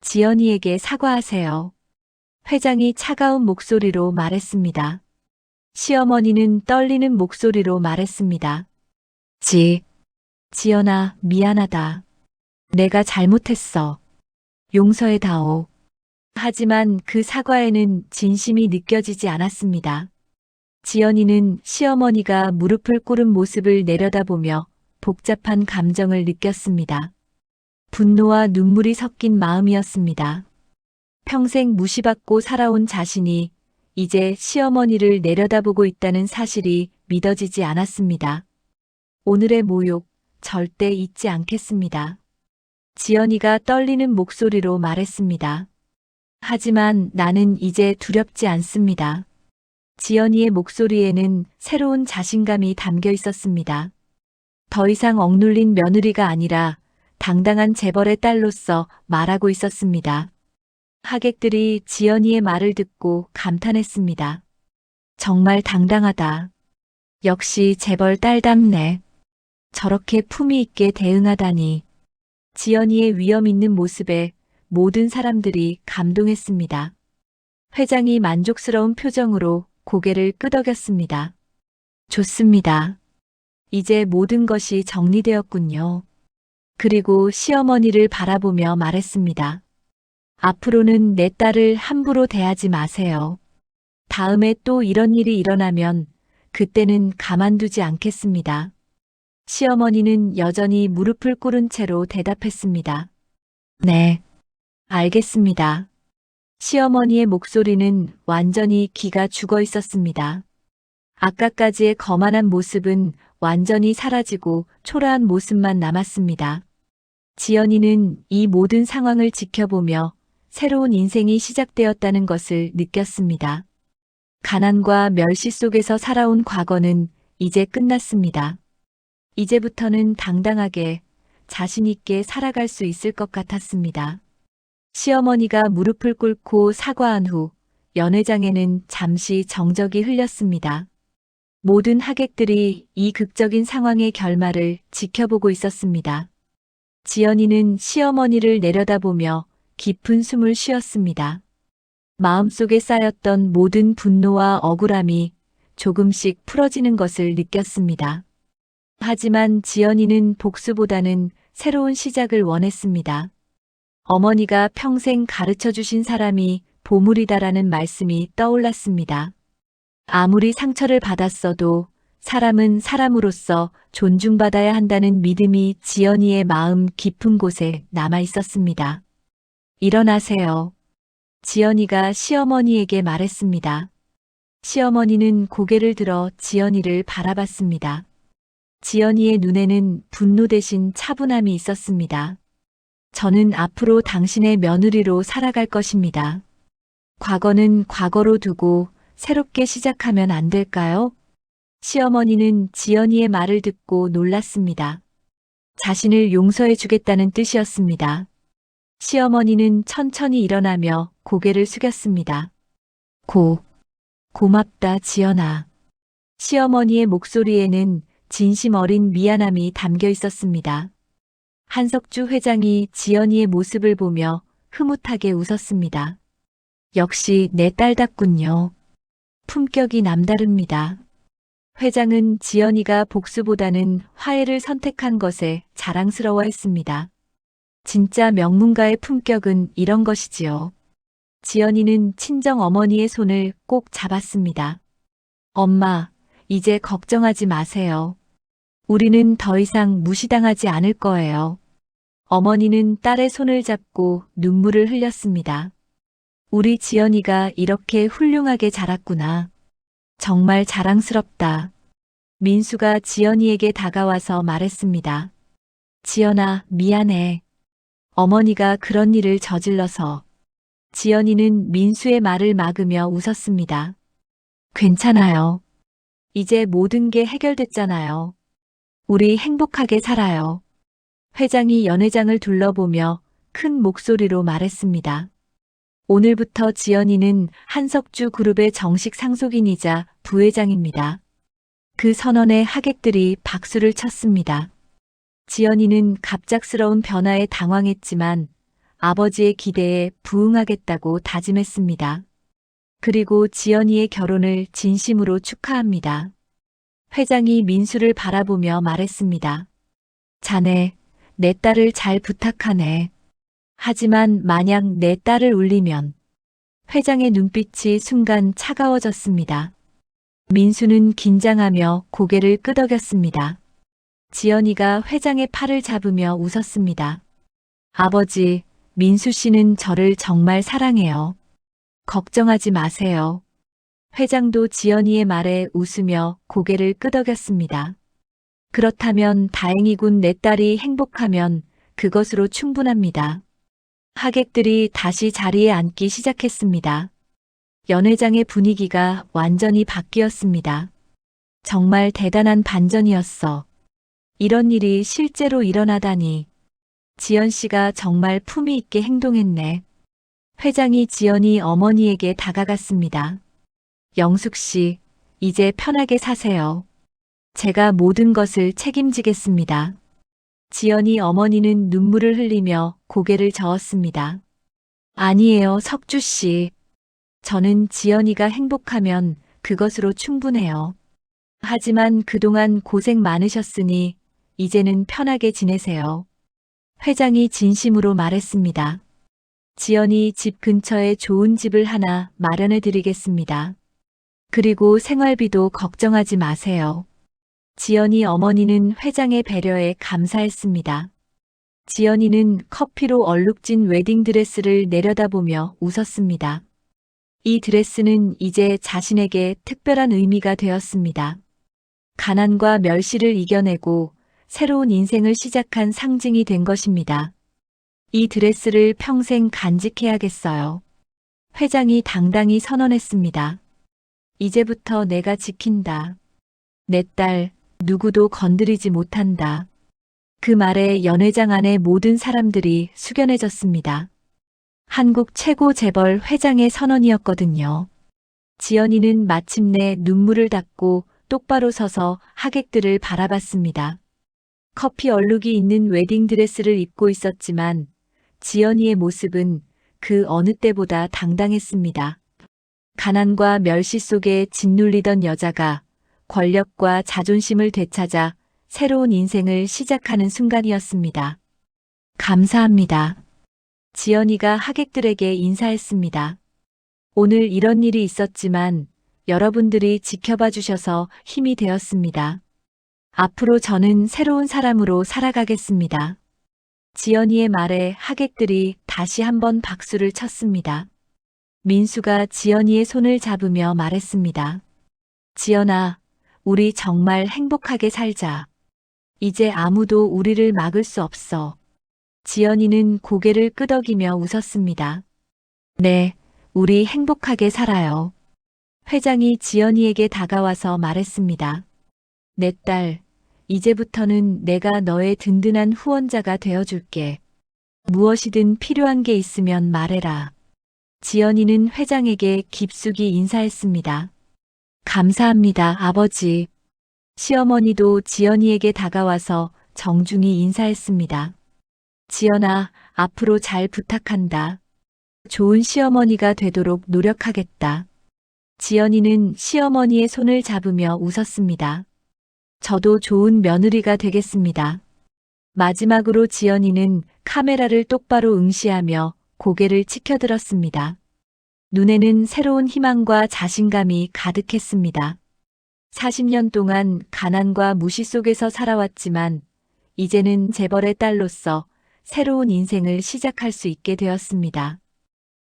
지연이에게 사과하세요. 회장이 차가운 목소리로 말했습니다. 시어머니는 떨리는 목소리로 말했습니다. 지연아, 미안하다. 내가 잘못했어. 용서해다오. 하지만 그 사과에는 진심이 느껴지지 않았습니다. 지연이는 시어머니가 무릎을 꿇은 모습을 내려다보며 복잡한 감정을 느꼈습니다. 분노와 눈물이 섞인 마음이었습니다. 평생 무시받고 살아온 자신이 이제 시어머니를 내려다보고 있다는 사실이 믿어지지 않았습니다. 오늘의 모욕 절대 잊지 않겠습니다. 지연이가 떨리는 목소리로 말했습니다. 하지만 나는 이제 두렵지 않습니다. 지연이의 목소리에는 새로운 자신감이 담겨 있었습니다. 더 이상 억눌린 며느리가 아니라 당당한 재벌의 딸로서 말하고 있었습니다. 하객들이 지연이의 말을 듣고 감탄했습니다. 정말 당당하다. 역시 재벌 딸답네. 저렇게 품위 있게 대응하다니. 지연이의 위험 있는 모습에 모든 사람들이 감동했습니다. 회장이 만족스러운 표정으로 고개를 끄덕였습니다. 좋습니다. 이제 모든 것이 정리되었군요. 그리고 시어머니를 바라보며 말했습니다. 앞으로는 내 딸을 함부로 대하지 마세요. 다음에 또 이런 일이 일어나면 그때는 가만두지 않겠습니다. 시어머니는 여전히 무릎을 꿇은 채로 대답했습니다. 네, 알겠습니다. 시어머니의 목소리는 완전히 기가 죽어 있었습니다. 아까까지의 거만한 모습은 완전히 사라지고 초라한 모습만 남았습니다. 지연이는 이 모든 상황을 지켜보며 새로운 인생이 시작되었다는 것을 느꼈습니다. 가난과 멸시 속에서 살아온 과거는 이제 끝났습니다. 이제부터는 당당하게 자신 있게 살아갈 수 있을 것 같았습니다. 시어머니가 무릎을 꿇고 사과한 후 연회장에는 잠시 정적이 흘렸습니다. 모든 하객들이 이 극적인 상황의 결말을 지켜보고 있었습니다. 지연이는 시어머니를 내려다보며 깊은 숨을 쉬었습니다. 마음속에 쌓였던 모든 분노와 억울함이 조금씩 풀어지는 것을 느꼈습니다. 하지만 지연이는 복수보다는 새로운 시작을 원했습니다. 어머니가 평생 가르쳐 주신 사람이 보물이다라는 말씀이 떠올랐습니다. 아무리 상처를 받았어도 사람은 사람으로서 존중받아야 한다는 믿음이 지연이의 마음 깊은 곳에 남아 있었습니다. 일어나세요. 지연이가 시어머니에게 말했습니다. 시어머니는 고개를 들어 지연이를 바라봤습니다. 지연이의 눈에는 분노 대신 차분함이 있었습니다. 저는 앞으로 당신의 며느리로 살아갈 것입니다. 과거는 과거로 두고 새롭게 시작하면 안 될까요? 시어머니는 지연이의 말을 듣고 놀랐습니다. 자신을 용서해 주겠다는 뜻이었습니다. 시어머니는 천천히 일어나며 고개를 숙였습니다. 고맙다, 지연아. 시어머니의 목소리에는 진심 어린 미안함이 담겨 있었습니다. 한석주 회장이 지연이의 모습을 보며 흐뭇하게 웃었습니다. 역시 내 딸답군요. 품격이 남다릅니다. 회장은 지연이가 복수보다는 화해를 선택한 것에 자랑스러워했습니다. 진짜 명문가의 품격은 이런 것이지요. 지연이는 친정 어머니의 손을 꼭 잡았습니다. 엄마, 이제 걱정하지 마세요. 우리는 더 이상 무시당하지 않을 거예요. 어머니는 딸의 손을 잡고 눈물을 흘렸습니다. 우리 지연이가 이렇게 훌륭하게 자랐구나. 정말 자랑스럽다. 민수가 지연이에게 다가와서 말했습니다. 지연아, 미안해. 어머니가 그런 일을 저질러서. 지연이는 민수의 말을 막으며 웃었습니다. 괜찮아요. 이제 모든 게 해결됐잖아요. 우리 행복하게 살아요. 회장이 연회장을 둘러보며 큰 목소리로 말했습니다. 오늘부터 지연이는 한석주 그룹의 정식 상속인이자 부회장입니다. 그 선언에 하객들이 박수를 쳤습니다. 지연이는 갑작스러운 변화에 당황했지만 아버지의 기대에 부응하겠다고 다짐했습니다. 그리고 지연이의 결혼을 진심으로 축하합니다. 회장이 민수를 바라보며 말했습니다. 자네, 내 딸을 잘 부탁하네. 하지만 만약 내 딸을 울리면 회장의 눈빛이 순간 차가워졌습니다. 민수는 긴장하며 고개를 끄덕였습니다. 지연이가 회장의 팔을 잡으며 웃었습니다. 아버지, 민수 씨는 저를 정말 사랑해요. 걱정하지 마세요. 회장도 지연이의 말에 웃으며 고개를 끄덕였습니다. 그렇다면 다행이군. 내 딸이 행복하면 그것으로 충분합니다. 하객들이 다시 자리에 앉기 시작했습니다. 연회장의 분위기가 완전히 바뀌었습니다. 정말 대단한 반전이었어. 이런 일이 실제로 일어나다니. 지연 씨가 정말 품위 있게 행동했네. 회장이 지연이 어머니에게 다가갔습니다. 영숙 씨, 이제 편하게 사세요. 제가 모든 것을 책임지겠습니다. 지연이 어머니는 눈물을 흘리며 고개를 저었습니다. 아니에요, 석주 씨. 저는 지연이가 행복하면 그것으로 충분해요. 하지만 그동안 고생 많으셨으니 이제는 편하게 지내세요. 회장이 진심으로 말했습니다. 지연이 집 근처에 좋은 집을 하나 마련해 드리겠습니다. 그리고 생활비도 걱정하지 마세요. 지연이 어머니는 회장의 배려에 감사했습니다. 지연이는 커피로 얼룩진 웨딩드레스를 내려다보며 웃었습니다. 이 드레스는 이제 자신에게 특별한 의미가 되었습니다. 가난과 멸시를 이겨내고 새로운 인생을 시작한 상징이 된 것입니다. 이 드레스를 평생 간직해야겠어요. 회장이 당당히 선언했습니다. 이제부터 내가 지킨다. 내 딸, 누구도 건드리지 못한다. 그 말에 연회장 안의 모든 사람들이 숙연해졌습니다. 한국 최고 재벌 회장의 선언이었거든요. 지연이는 마침내 눈물을 닦고 똑바로 서서 하객들을 바라봤습니다. 커피 얼룩이 있는 웨딩드레스를 입고 있었지만 지연이의 모습은 그 어느 때보다 당당했습니다. 가난과 멸시 속에 짓눌리던 여자가 권력과 자존심을 되찾아 새로운 인생을 시작하는 순간이었습니다. 감사합니다. 지연이가 하객들에게 인사했습니다. 오늘 이런 일이 있었지만 여러분들이 지켜봐 주셔서 힘이 되었습니다. 앞으로 저는 새로운 사람으로 살아가겠습니다. 지연이의 말에 하객들이 다시 한번 박수를 쳤습니다. 민수가 지연이의 손을 잡으며 말했습니다. 지연아, 우리 정말 행복하게 살자. 이제 아무도 우리를 막을 수 없어. 지연이는 고개를 끄덕이며 웃었습니다. 네, 우리 행복하게 살아요. 회장이 지연이에게 다가와서 말했습니다. 내 딸, 이제부터는 내가 너의 든든한 후원자가 되어줄게. 무엇이든 필요한 게 있으면 말해라. 지연이는 회장에게 깊숙이 인사했습니다. 감사합니다, 아버지. 시어머니도 지연이에게 다가와서 정중히 인사했습니다. 지연아, 앞으로 잘 부탁한다. 좋은 시어머니가 되도록 노력하겠다. 지연이는 시어머니의 손을 잡으며 웃었습니다. 저도 좋은 며느리가 되겠습니다. 마지막으로 지연이는 카메라를 똑바로 응시하며 고개를 치켜들었습니다. 눈에는 새로운 희망과 자신감이 가득했습니다. 40년 동안 가난과 무시 속에서 살아왔지만 이제는 재벌의 딸로서 새로운 인생을 시작할 수 있게 되었습니다.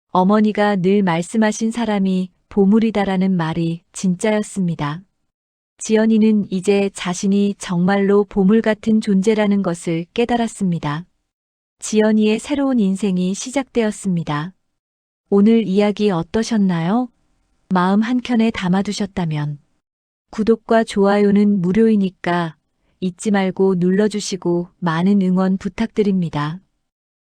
어머니가 늘 말씀하신 사람이 보물이다라는 말이 진짜였습니다. 지연이는 이제 자신이 정말로 보물 같은 존재라는 것을 깨달았습니다. 지연이의 새로운 인생이 시작되었습니다. 오늘 이야기 어떠셨나요? 마음 한켠에 담아두셨다면 구독과 좋아요는 무료이니까 잊지 말고 눌러주시고 많은 응원 부탁드립니다.